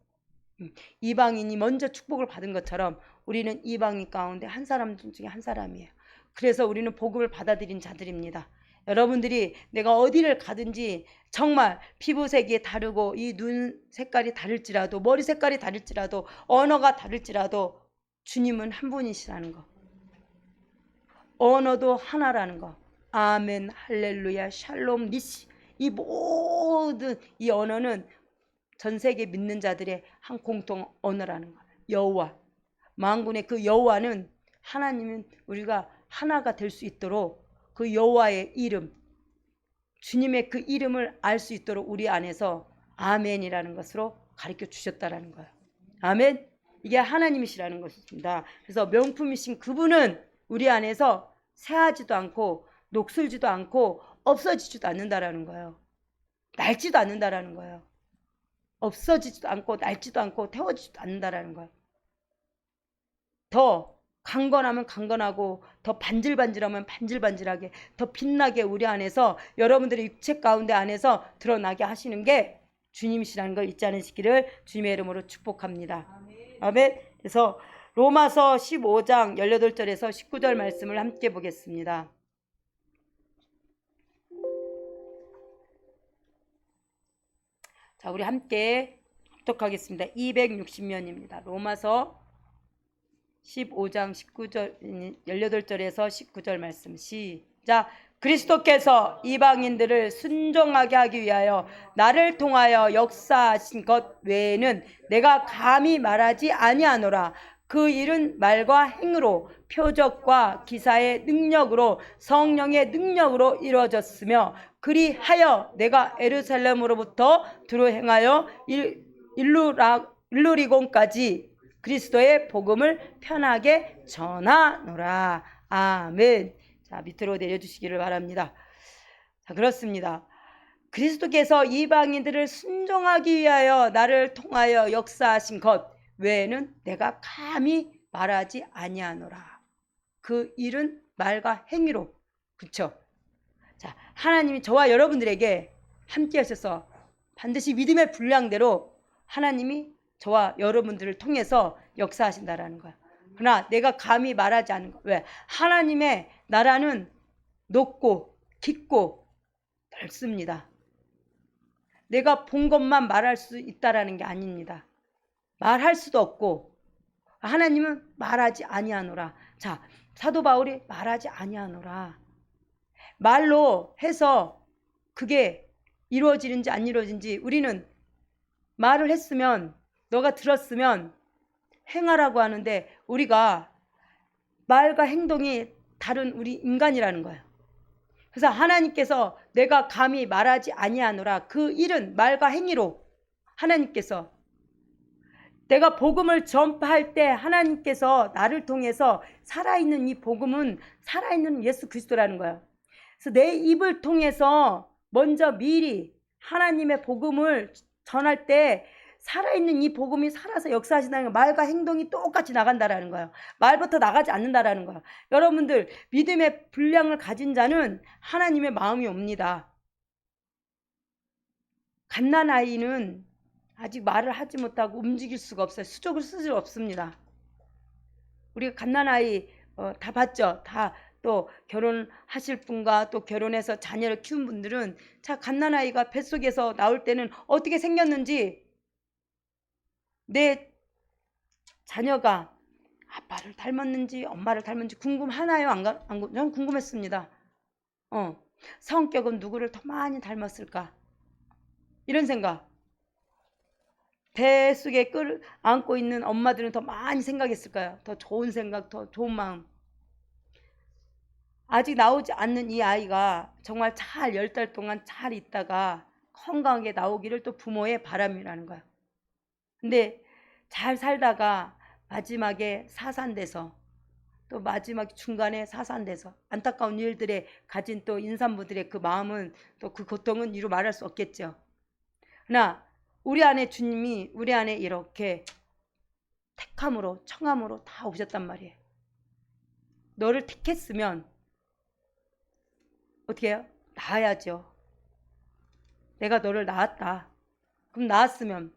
이방인이 먼저 축복을 받은 것처럼 우리는 이방인 가운데 한 사람 중에 한 사람이에요. 그래서 우리는 복음을 받아들인 자들입니다. 여러분들이 내가 어디를 가든지 정말 피부색이 다르고 이 눈 색깔이 다를지라도 머리 색깔이 다를지라도 언어가 다를지라도 주님은 한 분이시라는 거, 언어도 하나라는 거. 아멘 할렐루야 샬롬 니시. 이 모든 이 언어는 전 세계 믿는 자들의 한 공통 언어라는 거예요. 여호와. 만군의 그 여호와는 하나님은 우리가 하나가 될 수 있도록 그 여호와의 이름, 주님의 그 이름을 알 수 있도록 우리 안에서 아멘이라는 것으로 가르쳐 주셨다라는 거예요. 아멘. 이게 하나님이시라는 것입니다. 그래서 명품이신 그분은 우리 안에서 새하지도 않고 녹슬지도 않고 없어지지도 않는다라는 거예요. 낡지도 않는다라는 거예요. 없어지지도 않고 낡지도 않고 태워지지도 않는다라는 거예요. 더 강건하면 강건하고 더 반질반질하면 반질반질하게 더 빛나게 우리 안에서 여러분들의 육체 가운데 안에서 드러나게 하시는 게 주님이시라는 걸 잊지 않으시기를 주님의 이름으로 축복합니다. 아멘. 그래서 로마서 15장 18절에서 19절 말씀을 함께 보겠습니다. 자, 우리 함께 합독하겠습니다. 260면입니다. 로마서 15장 19절 18절에서 19절 말씀 시작. 그리스도께서 이방인들을 순종하게 하기 위하여 나를 통하여 역사하신 것 외에는 내가 감히 말하지 아니하노라. 그 일은 말과 행으로 표적과 기사의 능력으로 성령의 능력으로 이루어졌으며 그리하여 내가 예루살렘으로부터 두루 행하여 일루리곤까지 그리스도의 복음을 편하게 전하노라. 아멘. 자, 밑으로 내려주시기를 바랍니다. 자, 그렇습니다. 그리스도께서 이방인들을 순종하기 위하여 나를 통하여 역사하신 것 외에는 내가 감히 말하지 아니하노라. 그 일은 말과 행위로. 그렇죠? 자, 하나님이 저와 여러분들에게 함께 하셔서 반드시 믿음의 분량대로 하나님이 저와 여러분들을 통해서 역사하신다라는 거야. 그러나 내가 감히 말하지 않는 거. 왜? 하나님의 나라는 높고 깊고 넓습니다. 내가 본 것만 말할 수 있다라는 게 아닙니다. 말할 수도 없고 하나님은 말하지 아니하노라. 자, 사도 바울이 말하지 아니하노라. 말로 해서 그게 이루어지는지 안 이루어지는지 우리는 말을 했으면 너가 들었으면 행하라고 하는데 우리가 말과 행동이 다른 우리 인간이라는 거예요. 그래서 하나님께서 내가 감히 말하지 아니하노라. 그 일은 말과 행위로 하나님께서 내가 복음을 전파할 때 하나님께서 나를 통해서 살아있는 이 복음은 살아있는 예수 그리스도라는 거예요. 그래서 내 입을 통해서 먼저 미리 하나님의 복음을 전할 때 살아있는 이 복음이 살아서 역사하신다는 거, 말과 행동이 똑같이 나간다라는 거예요. 말부터 나가지 않는다라는 거예요. 여러분들 믿음의 분량을 가진 자는 하나님의 마음이 옵니다. 갓난아이는 아직 말을 하지 못하고 움직일 수가 없어요. 수족을 쓸 수 없습니다. 우리가 갓난아이 다 봤죠? 다 또 결혼하실 분과 또 결혼해서 자녀를 키운 분들은 자, 갓난아이가 뱃속에서 나올 때는 어떻게 생겼는지 내 자녀가 아빠를 닮았는지 엄마를 닮았는지 궁금하나요? 전 궁금했습니다. 성격은 누구를 더 많이 닮았을까? 이런 생각. 뱃속에 안고 있는 엄마들은 더 많이 생각했을까요? 더 좋은 생각, 더 좋은 마음. 아직 나오지 않는 이 아이가 정말 잘 10달 동안 잘 있다가 건강하게 나오기를 또 부모의 바람이라는 거야. 근데 잘 살다가 마지막에 사산돼서 또 마지막 중간에 사산돼서 안타까운 일들에 가진 또 인산부들의 그 마음은 또 그 고통은 이루 말할 수 없겠죠. 그러나 우리 안에 주님이 우리 안에 이렇게 택함으로 청함으로 다 오셨단 말이에요. 너를 택했으면 어떻게 해요? 낳아야죠. 내가 너를 낳았다. 그럼 낳았으면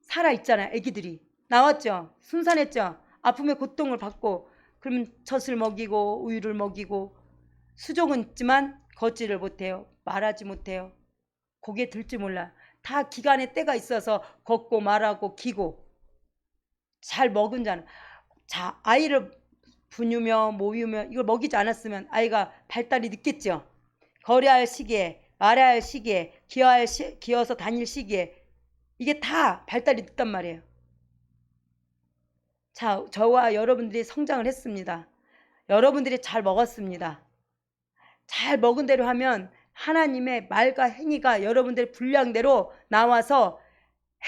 살아있잖아요. 애기들이 나왔죠. 순산했죠. 아픔의 고통을 받고 그러면 젖을 먹이고 우유를 먹이고 수족은 있지만 걷지를 못해요. 말하지 못해요. 고개 들지 몰라. 다 기간의 때가 있어서 걷고 말하고 기고 잘 먹은 자는 자 아이를 분유며 모유며 이걸 먹이지 않았으면 아이가 발달이 늦겠죠. 거래할 시기에 말해야 할 시기에 기어서 다닐 시기에 이게 다 발달이 늦단 말이에요. 자, 저와 여러분들이 성장을 했습니다. 여러분들이 잘 먹었습니다. 잘 먹은 대로 하면 하나님의 말과 행위가 여러분들의 분량대로 나와서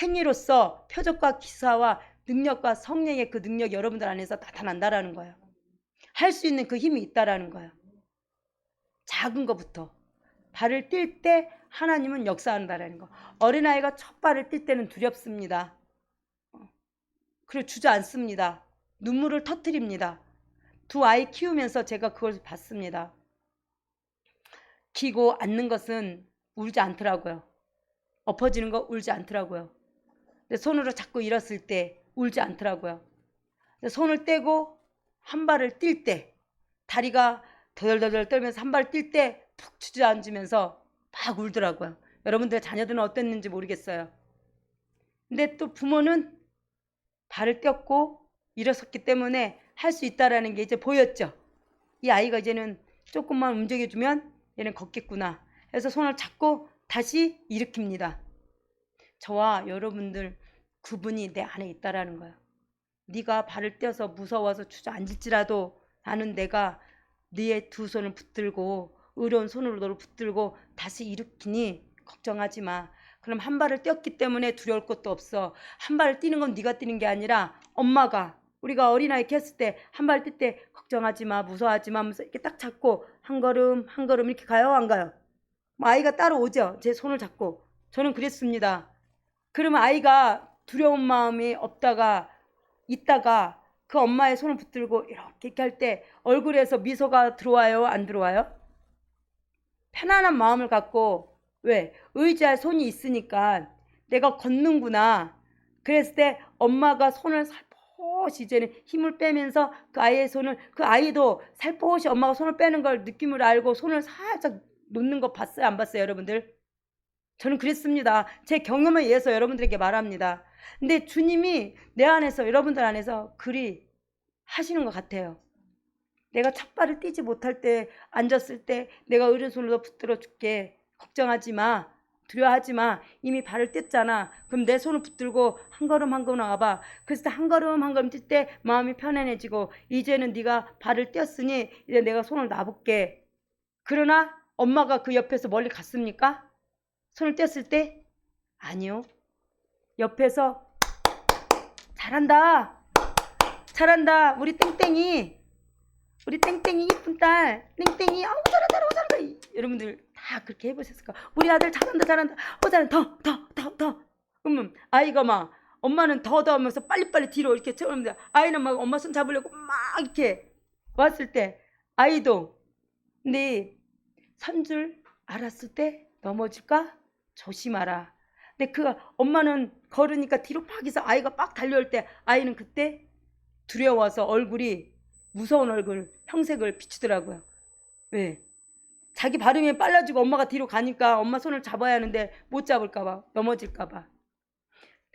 행위로서 표적과 기사와 능력과 성령의 그 능력이 여러분들 안에서 나타난다라는 거예요. 할 수 있는 그 힘이 있다라는 거예요. 작은 것부터 발을 뛸 때 하나님은 역사한다라는 거. 어린아이가 첫 발을 뛸 때는 두렵습니다. 그리고 주저앉습니다. 눈물을 터뜨립니다. 두 아이 키우면서 제가 그걸 봤습니다. 기고 앉는 것은 울지 않더라고요. 엎어지는 거 울지 않더라고요. 손으로 자꾸 일었을 때 울지 않더라고요. 손을 떼고 한 발을 뛸 때 다리가 덜덜덜 떨면서 한 발을 뛸 때 푹 주저앉으면서 막 울더라고요. 여러분들의 자녀들은 어땠는지 모르겠어요. 근데 또 부모는 발을 떼었고 일어섰기 때문에 할 수 있다라는 게 이제 보였죠. 이 아이가 이제는 조금만 움직여주면 얘는 걷겠구나 해서 손을 잡고 다시 일으킵니다. 저와 여러분들 그분이 내 안에 있다라는 거예요. 네가 발을 떼어서 무서워서 주저앉을지라도 나는 내가 네의 두 손을 붙들고 의로운 손으로 너를 붙들고 다시 일으키니 걱정하지 마. 그럼 한 발을 떼었기 때문에 두려울 것도 없어. 한 발을 띄는 건 네가 띄는 게 아니라 엄마가 우리가 어린아이 키웠을 때 한 발 뛸 때 걱정하지 마, 무서워하지 마 하면서 이렇게 딱 잡고 한 걸음 한 걸음 이렇게 가요, 안 가요? 아이가 따로 오죠. 제 손을 잡고. 저는 그랬습니다. 그러면 아이가 두려운 마음이 없다가 있다가 그 엄마의 손을 붙들고 이렇게 할 때 얼굴에서 미소가 들어와요, 안 들어와요? 편안한 마음을 갖고 왜? 의지할 손이 있으니까 내가 걷는구나. 그랬을 때 엄마가 손을 살포시 이제는 힘을 빼면서 그 아이의 손을 그 아이도 살포시 엄마가 손을 빼는 걸 느낌을 알고 손을 살짝 놓는 거 봤어요, 안 봤어요, 여러분들? 저는 그랬습니다. 제 경험에 의해서 여러분들에게 말합니다. 근데 주님이 내 안에서 여러분들 안에서 그리 하시는 것 같아요. 내가 첫 발을 띄지 못할 때 앉았을 때 내가 의른손으로 붙들어 줄게. 걱정하지 마. 두려워하지 마. 이미 발을 뗐잖아. 그럼 내 손을 붙들고 한 걸음 한 걸음 와봐. 그랬을 때 한 걸음 한 걸음 뛸 때 마음이 편안해지고 이제는 네가 발을 뗐으니 이제 내가 손을 놔볼게. 그러나 엄마가 그 옆에서 멀리 갔습니까? 손을 뗐을 때? 아니요. 옆에서 잘한다. 잘한다. 우리 땡땡이 이쁜 딸 땡땡이 아우 잘한다. 여러분들 다 그렇게 해보셨을까? 우리 아들 잘한다 잘한다. 더. 아이가 막 엄마는 더 하면서 빨리빨리 뒤로 이렇게 쳐옵니다. 아이는 막 엄마 손 잡으려고 막 이렇게 왔을 때 아이도 근데 선 줄 알았을 때 넘어질까 조심하라. 근데 그 엄마는 걸으니까 뒤로 팍 해서 아이가 막 달려올 때 아이는 그때 두려워서 얼굴이 무서운 얼굴 평색을 비추더라고요. 왜? 자기 발음이 빨라지고 엄마가 뒤로 가니까 엄마 손을 잡아야 하는데 못 잡을까봐 넘어질까봐.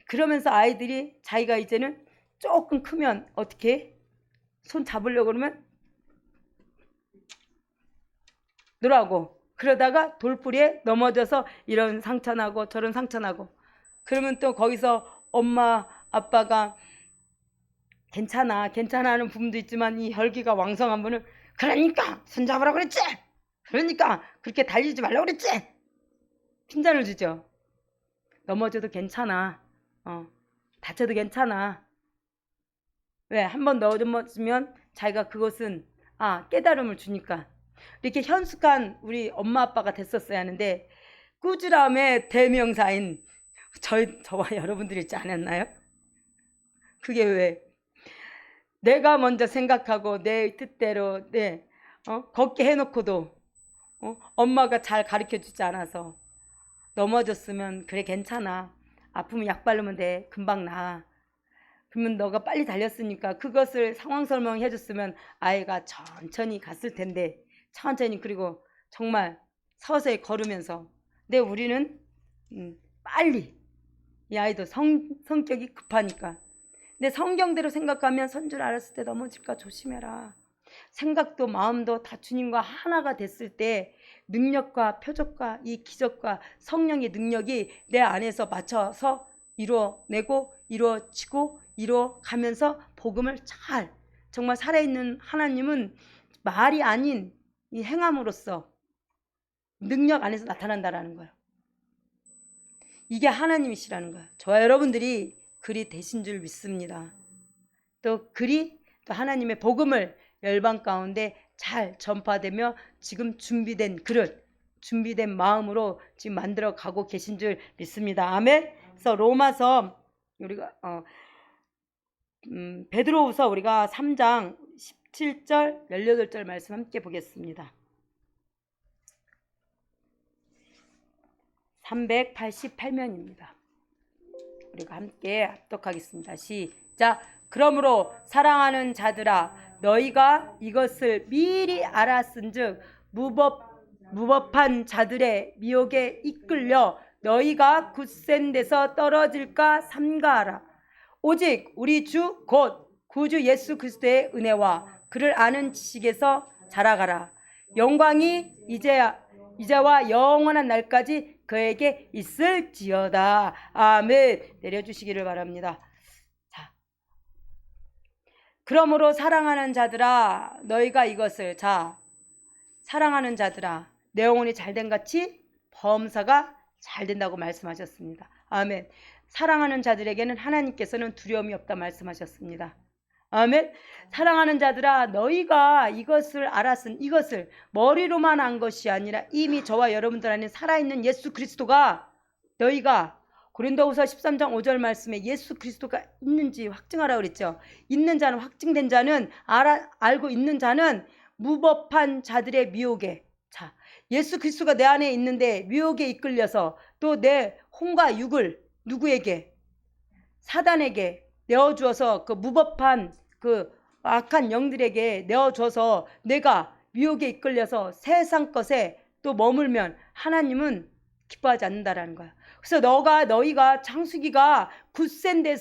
그러면서 아이들이 자기가 이제는 조금 크면 어떻게 손 잡으려고 그러면 놀라고 그러다가 돌뿌리에 넘어져서 이런 상처나고 저런 상처나고 그러면 또 거기서 엄마 아빠가 괜찮아 하는 부분도 있지만 이 혈기가 왕성한 분은 그러니까 손 잡으라고 그랬지. 그러니까 그렇게 달리지 말라고 그랬지. 핀잔을 주죠. 넘어져도 괜찮아. 다쳐도 괜찮아. 왜? 한번 넘어지면 자기가 그것은 깨달음을 주니까. 이렇게 현숙한 우리 엄마 아빠가 됐었어야 하는데 꾸지람의 대명사인 저와 여러분들이 있지 않았나요? 그게 왜? 내가 먼저 생각하고 내 뜻대로 걷게 해놓고도 엄마가 잘 가르쳐주지 않아서 넘어졌으면 그래 괜찮아. 아프면 약 바르면 돼. 금방 나아. 그러면 너가 빨리 달렸으니까 그것을 상황 설명해 줬으면 아이가 천천히 갔을 텐데 천천히 그리고 정말 서서히 걸으면서 근데 우리는 빨리 이 아이도 성격이 급하니까 근데 성경대로 생각하면 선 줄 알았을 때 넘어질까 조심해라. 생각도 마음도 다 주님과 하나가 됐을 때 능력과 표적과 이 기적과 성령의 능력이 내 안에서 맞춰서 이루어내고 이루어지고 이루어가면서 복음을 잘 정말 살아있는 하나님은 말이 아닌 이 행함으로써 능력 안에서 나타난다라는 거예요. 이게 하나님이시라는 거예요. 저와 여러분들이 그리 되신 줄 믿습니다. 또 그리 또 하나님의 복음을 열방 가운데 잘 전파되며 지금 준비된 그릇, 준비된 마음으로 지금 만들어 가고 계신 줄 믿습니다. 아멘. 그래서 로마서 우리가 베드로후서 우리가 3장 17절 18절 말씀 함께 보겠습니다. 388면입니다. 우리가 함께 합독하겠습니다. 시작. 그러므로 사랑하는 자들아 너희가 이것을 미리 알았은즉 무법한 자들의 미혹에 이끌려 너희가 굳센 데서 떨어질까 삼가하라. 오직 우리 주 곧 구주 예수 그리스도의 은혜와 그를 아는 지식에서 자라가라. 영광이 이제와 영원한 날까지 그에게 있을지어다. 아멘. 내려주시기를 바랍니다. 자, 그러므로 사랑하는 자들아 너희가 이것을 사랑하는 자들아 내 영혼이 잘된 같이 범사가 잘 된다고 말씀하셨습니다. 아멘. 사랑하는 자들에게는 하나님께서는 두려움이 없다 말씀하셨습니다. 아멘. 사랑하는 자들아 너희가 이것을 알았은 이것을 머리로만 한 것이 아니라 이미 저와 여러분들 안에 살아있는 예수 그리스도가 너희가 고린도후서 13장 5절 말씀에 예수 그리스도가 있는지 확증하라 그랬죠. 있는 자는 확증된 자는 알고 있는 자는 무법한 자들의 미혹에 예수 그리스도가 내 안에 있는데 미혹에 이끌려서 또 내 혼과 육을 누구에게 사단에게 내어주어서 그 무법한 그 악한 영들에게 내어줘서 내가 미혹에 이끌려서 세상 것에 또 머물면 하나님은 기뻐하지 않는다라는 거야. 그래서 너희가 창수기가 굳센데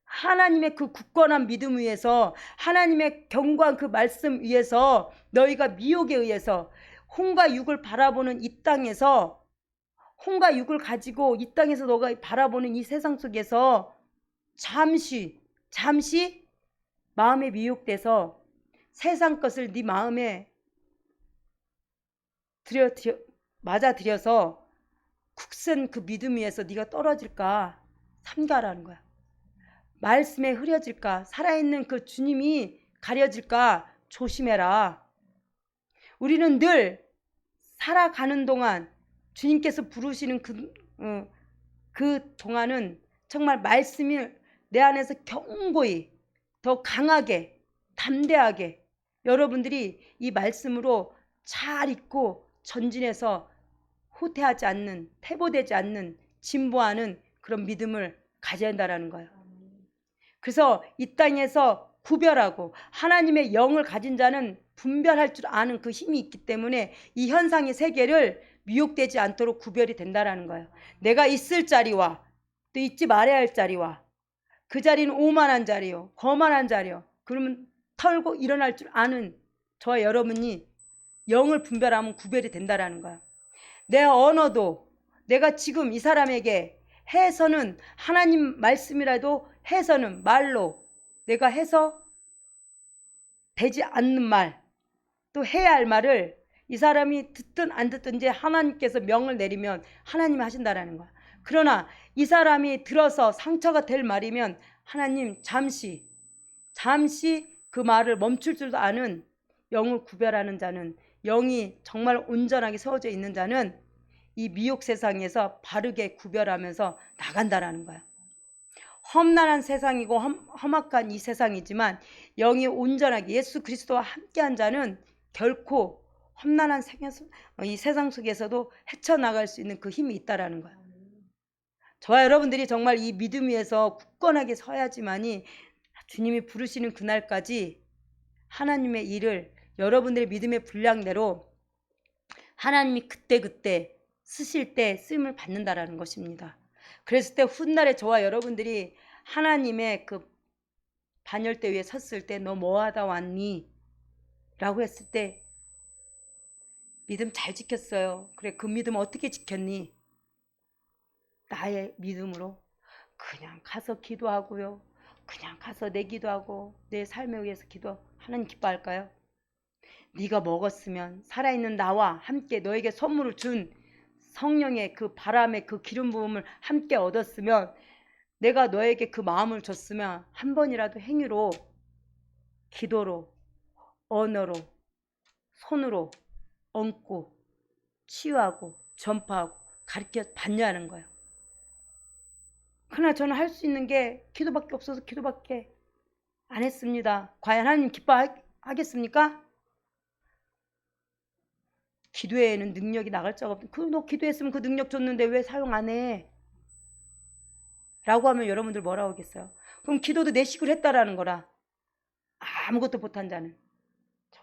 하나님의 그 굳건한 믿음 위에서 하나님의 견고한 그 말씀 위에서 너희가 미혹에 의해서 혼과 육을 바라보는 이 땅에서 혼과 육을 가지고 이 땅에서 너가 바라보는 이 세상 속에서 잠시 마음에 미혹돼서 세상 것을 네 마음에 맞아들여서 굳센 그 믿음 위에서 네가 떨어질까 삼가라는 거야. 말씀에 흐려질까 살아있는 그 주님이 가려질까 조심해라. 우리는 늘 살아가는 동안 주님께서 부르시는 그 동안은 정말 말씀이 내 안에서 견고히 더 강하게 담대하게 여러분들이 이 말씀으로 잘 읽고 전진해서 후퇴하지 않는 퇴보되지 않는 진보하는 그런 믿음을 가져야 한다는 거예요. 그래서 이 땅에서 구별하고 하나님의 영을 가진 자는 분별할 줄 아는 그 힘이 있기 때문에 이 현상의 세계를 미혹되지 않도록 구별이 된다는 거예요. 내가 있을 자리와 또 있지 말아야 할 자리와 그 자리는 오만한 자리요 거만한 자리요 그러면 털고 일어날 줄 아는 저와 여러분이 영을 분별하면 구별이 된다는 거예요. 내 언어도 내가 지금 이 사람에게 해서는 하나님 말씀이라도 해서는 말로 내가 해서 되지 않는 말 또 해야 할 말을 이 사람이 듣든 안 듣든 이제 하나님께서 명을 내리면 하나님이 하신다라는 거야. 그러나 이 사람이 들어서 상처가 될 말이면 하나님 잠시 그 말을 멈출 줄도 아는 영을 구별하는 자는 영이 정말 온전하게 세워져 있는 자는 이 미혹 세상에서 바르게 구별하면서 나간다라는 거야. 험난한 세상이고 험악한 이 세상이지만 영이 온전하게 예수 그리스도와 함께한 자는 결코 험난한 이 세상 속에서도 헤쳐나갈 수 있는 그 힘이 있다라는 거야. 저와 여러분들이 정말 이 믿음 위에서 굳건하게 서야지만이 주님이 부르시는 그날까지 하나님의 일을 여러분들의 믿음의 분량대로 하나님이 그때 쓰실 때 쓰임을 받는다라는 것입니다. 그랬을 때 훗날에 저와 여러분들이 하나님의 그 반열대 위에 섰을 때 너 뭐하다 왔니? 라고 했을 때 믿음 잘 지켰어요. 그래 그 믿음 어떻게 지켰니? 나의 믿음으로 그냥 가서 기도하고요. 그냥 가서 내 기도하고 내 삶에 위해서 기도 하나님 기뻐할까요? 네가 먹었으면 살아있는 나와 함께 너에게 선물을 준 성령의 그 바람의 그 기름 부음을 함께 얻었으면 내가 너에게 그 마음을 줬으면 한 번이라도 행위로 기도로 언어로 손으로 얹고 치유하고 전파하고 가르쳐 받냐는 거예요. 그러나 저는 할 수 있는 게 기도밖에 없어서 기도밖에 안 했습니다. 과연 하나님 기뻐하겠습니까? 기도에는 능력이 나갈 자가 없다. 너 기도했으면 그 능력 줬는데 왜 사용 안 해? 라고 하면 여러분들 뭐라고 하겠어요? 그럼 기도도 내 식으로 했다라는 거라. 아무것도 못한 자는.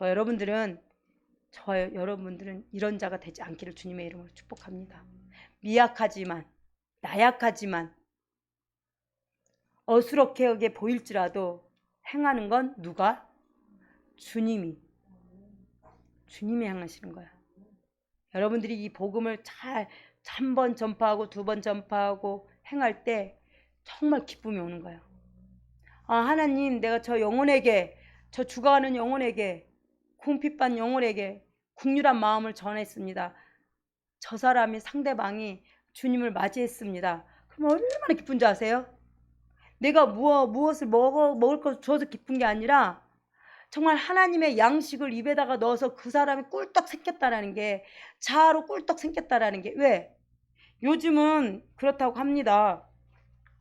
여러분들은 이런 자가 되지 않기를 주님의 이름으로 축복합니다. 미약하지만 나약하지만 어수룩하게 보일지라도 행하는 건 누가? 주님이 행하시는 거야. 여러분들이 이 복음을 잘 한 번 전파하고 두 번 전파하고 행할 때 정말 기쁨이 오는 거예요. 아, 하나님, 내가 저 영혼에게, 저 죽어가는 영혼에게, 궁핍한 영혼에게 국률한 마음을 전했습니다. 저 사람이, 상대방이 주님을 맞이했습니다. 그럼 얼마나 기쁜지 아세요? 내가 무엇을 먹을 것 줘서 기쁜 게 아니라 정말 하나님의 양식을 입에다가 넣어서 그 사람이 꿀떡 생겼다라는 게, 자아로 꿀떡 생겼다라는 게, 왜? 요즘은 그렇다고 합니다.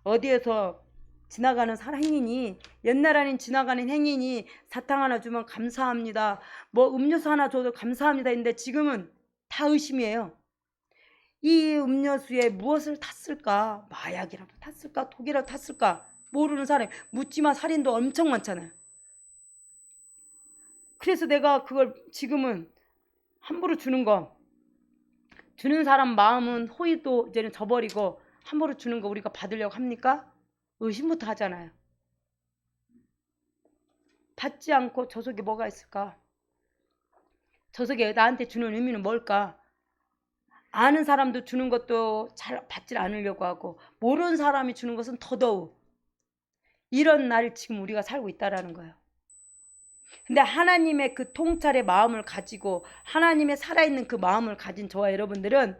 어디에서 지나가는 행인이, 옛날 아닌 지나가는 행인이 사탕 하나 주면 감사합니다, 뭐 음료수 하나 줘도 감사합니다 했는데 지금은 다 의심이에요. 이 음료수에 무엇을 탔을까? 마약이라도 탔을까? 독이라도 탔을까? 모르는 사람이, 묻지마 살인도 엄청 많잖아요. 그래서 내가 그걸 지금은 함부로 주는 사람 마음은 호의도 이제는 저버리고 함부로 주는 거 우리가 받으려고 합니까? 의심부터 하잖아요. 받지 않고 저 속에 뭐가 있을까? 저 속에 나한테 주는 의미는 뭘까? 아는 사람도 주는 것도 잘 받질 않으려고 하고 모르는 사람이 주는 것은 더더욱, 이런 날을 지금 우리가 살고 있다라는 거예요. 근데 하나님의 그 통찰의 마음을 가지고 하나님의 살아있는 그 마음을 가진 저와 여러분들은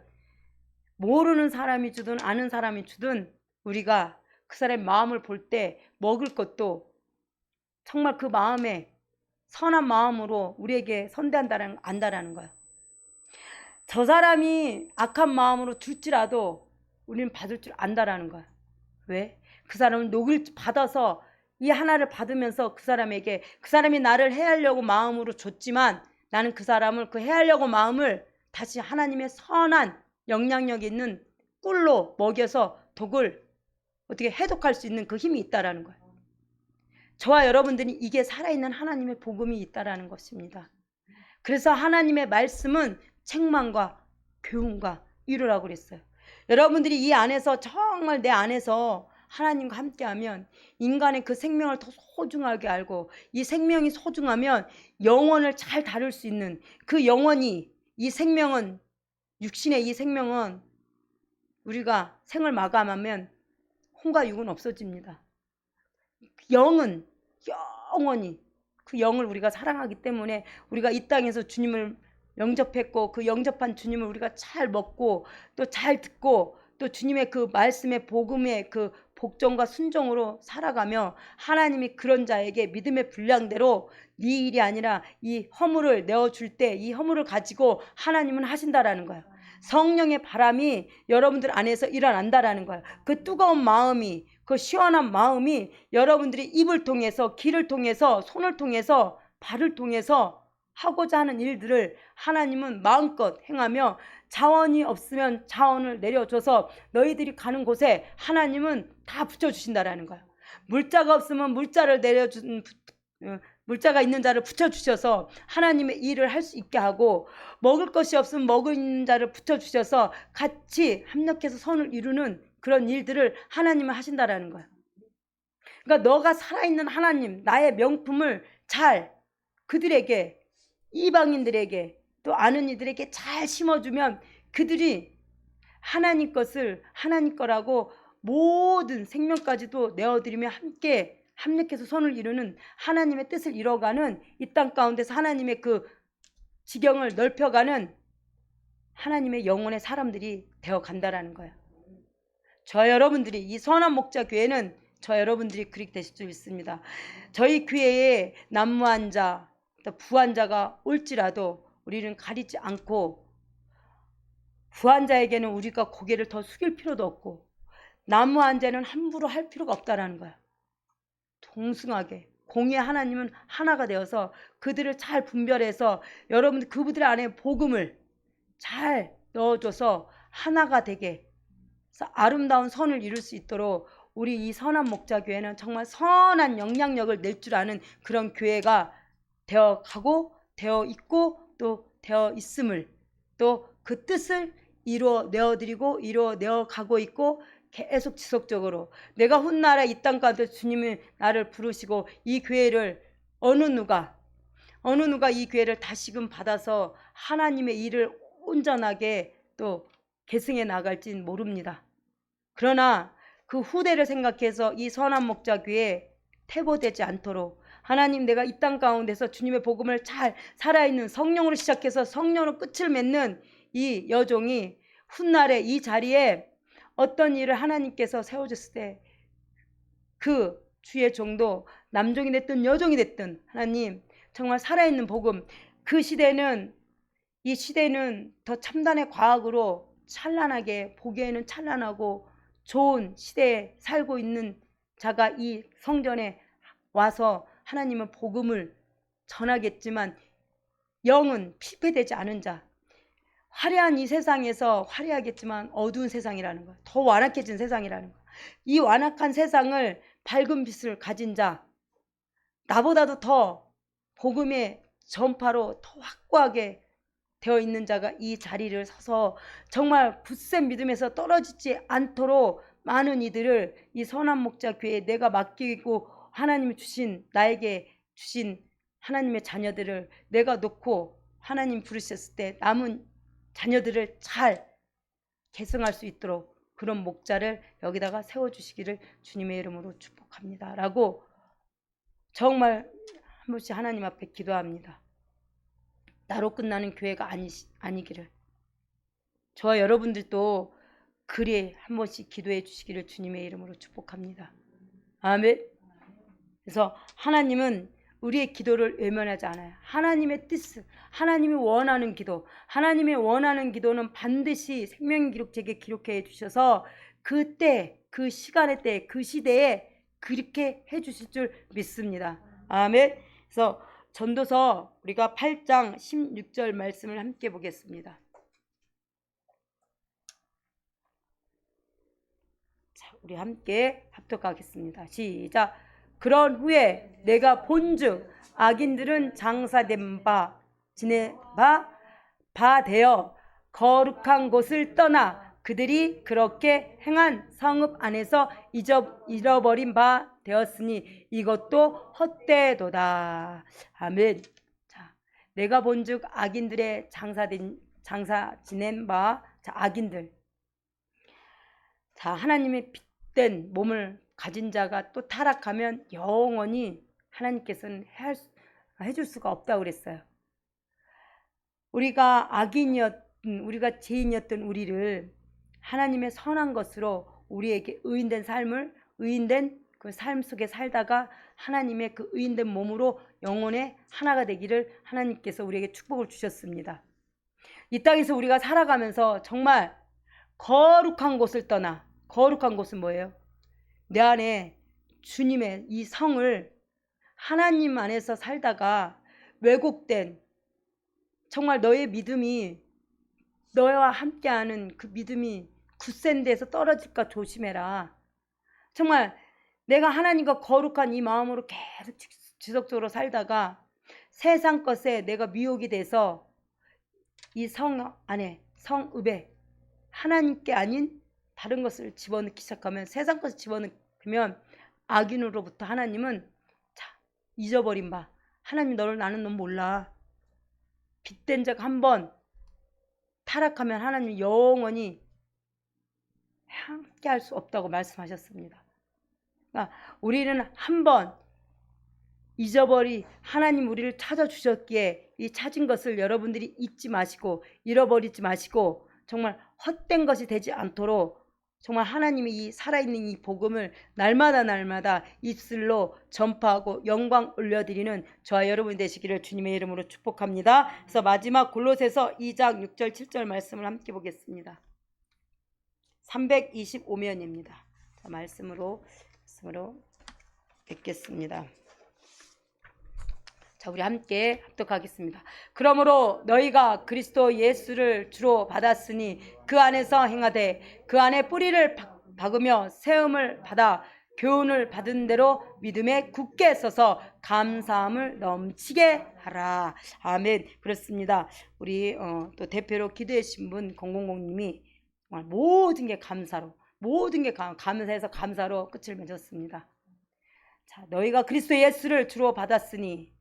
모르는 사람이 주든 아는 사람이 주든 우리가 그 사람의 마음을 볼 때 먹을 것도 정말 그 마음에 선한 마음으로 우리에게 안다라는 거예요. 저 사람이 악한 마음으로 줄지라도 우리는 받을 줄 안다라는 거예요. 왜? 그 사람은 녹을 받아서 이 하나를 받으면서 그 사람에게, 그 사람이 나를 해하려고 마음으로 줬지만 나는 그 사람을 그 해하려고 마음을 다시 하나님의 선한 영향력 있는 꿀로 먹여서 독을 어떻게 해독할 수 있는 그 힘이 있다라는 거예요. 저와 여러분들이 이게 살아있는 하나님의 복음이 있다라는 것입니다. 그래서 하나님의 말씀은 책망과 교훈과 위로라고 그랬어요. 여러분들이 이 안에서 정말 내 안에서 하나님과 함께하면 인간의 그 생명을 더 소중하게 알고, 이 생명이 소중하면 영혼을 잘 다룰 수 있는 그 영혼이, 이 생명은, 육신의 이 생명은 우리가 생을 마감하면 혼과 육은 없어집니다. 영은 영원히 그 영을 우리가 사랑하기 때문에 우리가 이 땅에서 주님을 영접했고 그 영접한 주님을 우리가 잘 먹고 또 잘 듣고 또 주님의 그 말씀의 복음의 그 복종과 순종으로 살아가며 하나님이 그런 자에게 믿음의 분량대로 네 일이 아니라 이 허물을 내어줄 때 이 허물을 가지고 하나님은 하신다라는 거예요. 성령의 바람이 여러분들 안에서 일어난다라는 거예요. 그 뜨거운 마음이, 그 시원한 마음이 여러분들이 입을 통해서, 귀를 통해서, 손을 통해서, 발을 통해서 하고자 하는 일들을 하나님은 마음껏 행하며 자원이 없으면 자원을 내려줘서 너희들이 가는 곳에 하나님은 다 붙여주신다라는 거예요. 물자가 없으면 물자가 있는 자를 붙여주셔서 하나님의 일을 할 수 있게 하고, 먹을 것이 없으면 먹은 자를 붙여주셔서 같이 협력해서 선을 이루는 그런 일들을 하나님은 하신다라는 거예요. 그러니까 너가 살아있는 하나님, 나의 명품을 잘 그들에게, 이방인들에게 또 아는 이들에게 잘 심어주면 그들이 하나님 것을 하나님 거라고 모든 생명까지도 내어드리며 함께 합력해서 선을 이루는 하나님의 뜻을 이뤄가는 이 땅 가운데서 하나님의 그 지경을 넓혀가는 하나님의 영혼의 사람들이 되어간다라는 거예요. 저 여러분들이 이 선한 목자 교회는 저 여러분들이 그렇게 되실 줄 믿습니다. 저희 교회에 난무한 자, 또 부한 자가 올지라도 우리는 가리지 않고 부한 자에게는 우리가 고개를 더 숙일 필요도 없고 난무한 자는 함부로 할 필요가 없다라는 거야. 동승하게 공의의 하나님은 하나가 되어서 그들을 잘 분별해서 여러분들 그분들 안에 복음을 잘 넣어줘서 하나가 되게 아름다운 선을 이룰 수 있도록 우리 이 선한 목자교회는 정말 선한 영향력을 낼 줄 아는 그런 교회가 되어 가고 되어 있고 또 되어 있음을 또 그 뜻을 이루어 내어드리고 이루어 내어 가고 있고 계속 지속적으로 내가 훗날에 이 땅 가운데 주님이 나를 부르시고 이 교회를 어느 누가 이 교회를 다시금 받아서 하나님의 일을 온전하게 또 계승해 나갈진 모릅니다. 그러나 그 후대를 생각해서 이 선한 목자교회에 퇴보되지 않도록 하나님 내가 이 땅 가운데서 주님의 복음을 잘 살아있는 성령으로 시작해서 성령으로 끝을 맺는 이 여종이 훗날에 이 자리에 어떤 일을 하나님께서 세워줬을 때 그 주의 종도 남종이 됐든 여종이 됐든 하나님 정말 살아있는 복음 그 시대는 이 시대는 더 참단의 과학으로 찬란하게 보기에는 찬란하고 좋은 시대에 살고 있는 자가 이 성전에 와서 하나님은 복음을 전하겠지만 영은 피폐되지 않은 자 화려한 이 세상에서 화려하겠지만 어두운 세상이라는 거야. 더 완악해진 세상이라는 거야. 이 완악한 세상을 밝은 빛을 가진 자 나보다도 더 복음의 전파로 더 확고하게 되어 있는 자가 이 자리를 서서 정말 굳센 믿음에서 떨어지지 않도록 많은 이들을 이 선한 목자 교회에 내가 맡기고 하나님이 주신 나에게 주신 하나님의 자녀들을 내가 놓고 하나님 부르셨을 때 남은 자녀들을 잘 계승할 수 있도록 그런 목자를 여기다가 세워주시기를 주님의 이름으로 축복합니다 라고 정말 한 번씩 하나님 앞에 기도합니다. 나로 끝나는 교회가 아니기를 저와 여러분들도 그리 한 번씩 기도해 주시기를 주님의 이름으로 축복합니다. 아멘. 그래서 하나님은 우리의 기도를 외면하지 않아요. 하나님의 뜻, 하나님이 원하는 기도, 하나님의 원하는 기도는 반드시 생명 기록책에 기록해 주셔서 그때, 그 시간의 때, 그 시대에 그렇게 해 주실 줄 믿습니다. 아멘. 그래서 전도서 우리가 8장 16절 말씀을 함께 보겠습니다. 자, 우리 함께 합독하겠습니다. 시작. 그런 후에 내가 본즉 악인들은 장사된 바 지내 바 되어 거룩한 곳을 떠나 그들이 그렇게 행한 성읍 안에서 잃어버린 바 되었으니 이것도 헛되도다. 아멘. 자, 내가 본즉 악인들의 장사 지낸 바 자, 악인들. 자, 하나님의 빛된 몸을 가진 자가 또 타락하면 영원히 하나님께서는 해줄 수가 없다고 그랬어요. 우리가 악인이었던 우리가 죄인이었던 우리를 하나님의 선한 것으로 우리에게 의인된 삶을 의인된 그 삶 속에 살다가 하나님의 그 의인된 몸으로 영혼의 하나가 되기를 하나님께서 우리에게 축복을 주셨습니다. 이 땅에서 우리가 살아가면서 정말 거룩한 곳을 떠나 거룩한 곳은 뭐예요? 내 안에 주님의 이 성을 하나님 안에서 살다가 왜곡된 정말 너의 믿음이 너와 함께하는 그 믿음이 굳센 데서 떨어질까 조심해라. 정말 내가 하나님과 거룩한 이 마음으로 계속 지속적으로 살다가 세상 것에 내가 미혹이 돼서 이 성 안에 성읍에 하나님께 아닌 다른 것을 집어넣기 시작하면 세상 것을 집어넣으면 악인으로부터 하나님은 잊어버린 바 하나님 너를 나는 넌 몰라. 빛된 자가 한번 타락하면 하나님 영원히 함께 할 수 없다고 말씀하셨습니다. 그러니까 우리는 한번 잊어버리 하나님 우리를 찾아주셨기에 이 찾은 것을 여러분들이 잊지 마시고 잃어버리지 마시고 정말 헛된 것이 되지 않도록 정말 하나님이 이 살아있는 이 복음을 날마다 입술로 전파하고 영광 올려드리는 저와 여러분이 되시기를 주님의 이름으로 축복합니다. 그래서 마지막 골로새서 2장 6절 7절 말씀을 함께 보겠습니다. 325면입니다. 말씀으로 뵙겠습니다. 자, 우리 함께 합독하겠습니다. 그러므로 너희가 그리스도 예수를 주로 받았으니 그 안에서 행하되 그 안에 뿌리를 박으며 세움을 받아 교훈을 받은 대로 믿음에 굳게 서서 감사함을 넘치게 하라. 아멘. 그렇습니다. 우리 또 대표로 기도해 주신 분 000님이 정말 모든 게 감사로, 모든 게 감사해서 감사로 끝을 맺었습니다. 자, 너희가 그리스도 예수를 주로 받았으니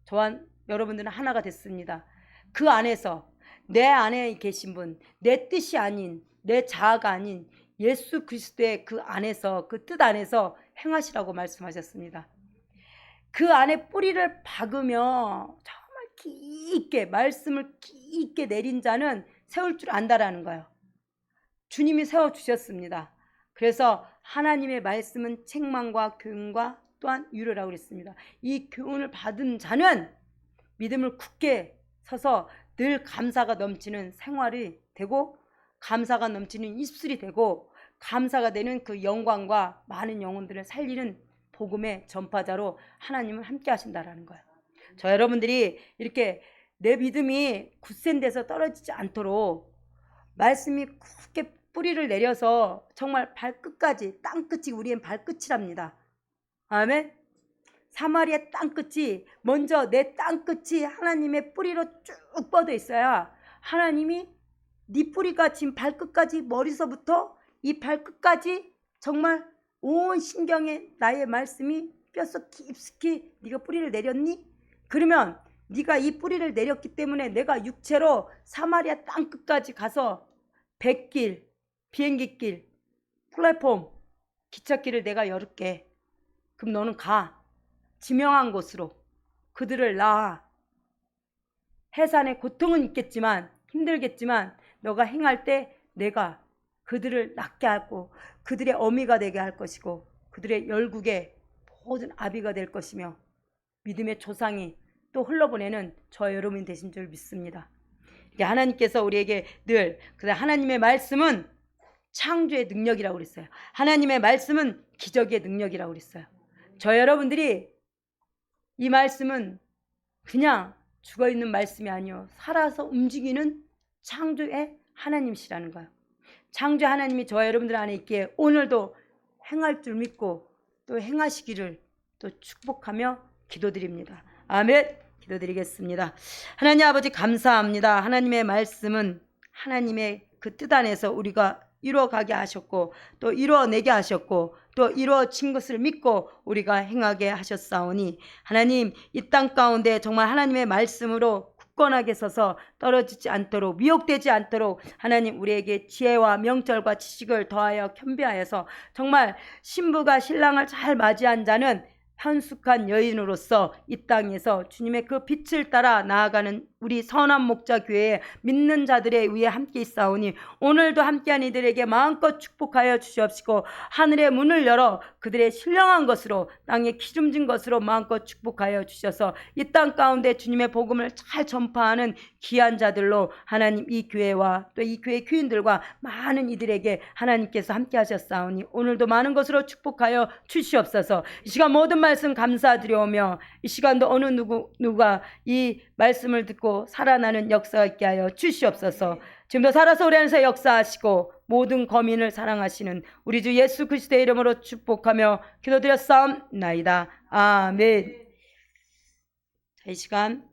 또한 여러분들은 하나가 됐습니다. 그 안에서 내 안에 계신 분, 내 뜻이 아닌, 내 자아가 아닌 예수 그리스도의 그 안에서, 그 뜻 안에서 행하시라고 말씀하셨습니다. 그 안에 뿌리를 박으며 정말 깊게 말씀을 깊게 내린 자는 세울 줄 안다라는 거예요. 주님이 세워주셨습니다. 그래서 하나님의 말씀은 책망과 교훈과 또한 유료라고 그랬습니다. 이 교훈을 받은 자는 믿음을 굳게 서서 늘 감사가 넘치는 생활이 되고 감사가 넘치는 입술이 되고 감사가 되는 그 영광과 많은 영혼들을 살리는 복음의 전파자로 하나님은 함께 하신다라는 거예요. 저 여러분들이 이렇게 내 믿음이 굳센 데서 떨어지지 않도록 말씀이 굳게 뿌리를 내려서 정말 발끝까지, 땅끝이 우리의 발끝이랍니다. 아멘. 사마리아 땅끝이 먼저 내 땅끝이 하나님의 뿌리로 쭉 뻗어 있어야 하나님이 네 뿌리가 지금 발끝까지, 머리서부터 이 발끝까지 정말 온 신경에 나의 말씀이 뼛속 깊숙이 네가 뿌리를 내렸니? 그러면 네가 이 뿌리를 내렸기 때문에 내가 육체로 사마리아 땅끝까지 가서 백길, 비행기길, 플랫폼, 기찻길을 내가 열을게. 그럼 너는 가. 지명한 곳으로 그들을 낳아. 해산의 고통은 있겠지만, 힘들겠지만 너가 행할 때 내가 그들을 낳게 하고 그들의 어미가 되게 할 것이고 그들의 열국의 모든 아비가 될 것이며 믿음의 조상이 또 흘러보내는 저 여러분이 되신 줄 믿습니다. 하나님께서 우리에게 늘, 하나님의 말씀은 창조의 능력이라고 그랬어요. 하나님의 말씀은 기적의 능력이라고 그랬어요. 저 여러분들이 이 말씀은 그냥 죽어있는 말씀이 아니요, 살아서 움직이는 창조의 하나님이시라는 거예요. 창조 하나님이 저와 여러분들 안에 있기에 오늘도 행할 줄 믿고 또 행하시기를 또 축복하며 기도드립니다. 아멘. 기도드리겠습니다. 하나님 아버지 감사합니다. 하나님의 말씀은 하나님의 그 뜻 안에서 우리가 이루어가게 하셨고 또 이루어내게 하셨고 또 이루어진 것을 믿고 우리가 행하게 하셨사오니 하나님, 이 땅 가운데 정말 하나님의 말씀으로 굳건하게 서서 떨어지지 않도록, 미혹되지 않도록 하나님 우리에게 지혜와 명철과 지식을 더하여 겸비하여서 정말 신부가 신랑을 잘 맞이한 자는 현숙한 여인으로서 이 땅에서 주님의 그 빛을 따라 나아가는 우리 선한 목자 교회에 믿는 자들에 의해 함께 있사오니 오늘도 함께한 이들에게 마음껏 축복하여 주시옵시고 하늘의 문을 열어 그들의 신령한 것으로, 땅에 기름진 것으로 마음껏 축복하여 주셔서 이 땅 가운데 주님의 복음을 잘 전파하는 귀한 자들로 하나님 이 교회와 또 이 교회 교인들과 많은 이들에게 하나님께서 함께 하셨사오니 오늘도 많은 것으로 축복하여 주시옵소서. 이 시간 모든 말씀 감사드려오며 이 시간도 어느 누가 이 말씀을 듣고 살아나는 역사가 있게 하여 주시옵소서. 지금도 살아서 우리 안에서 역사하시고 모든 거민을 사랑하시는 우리 주 예수 그리스도의 이름으로 축복하며 기도드렸사옵나이다. 아멘. 이 시간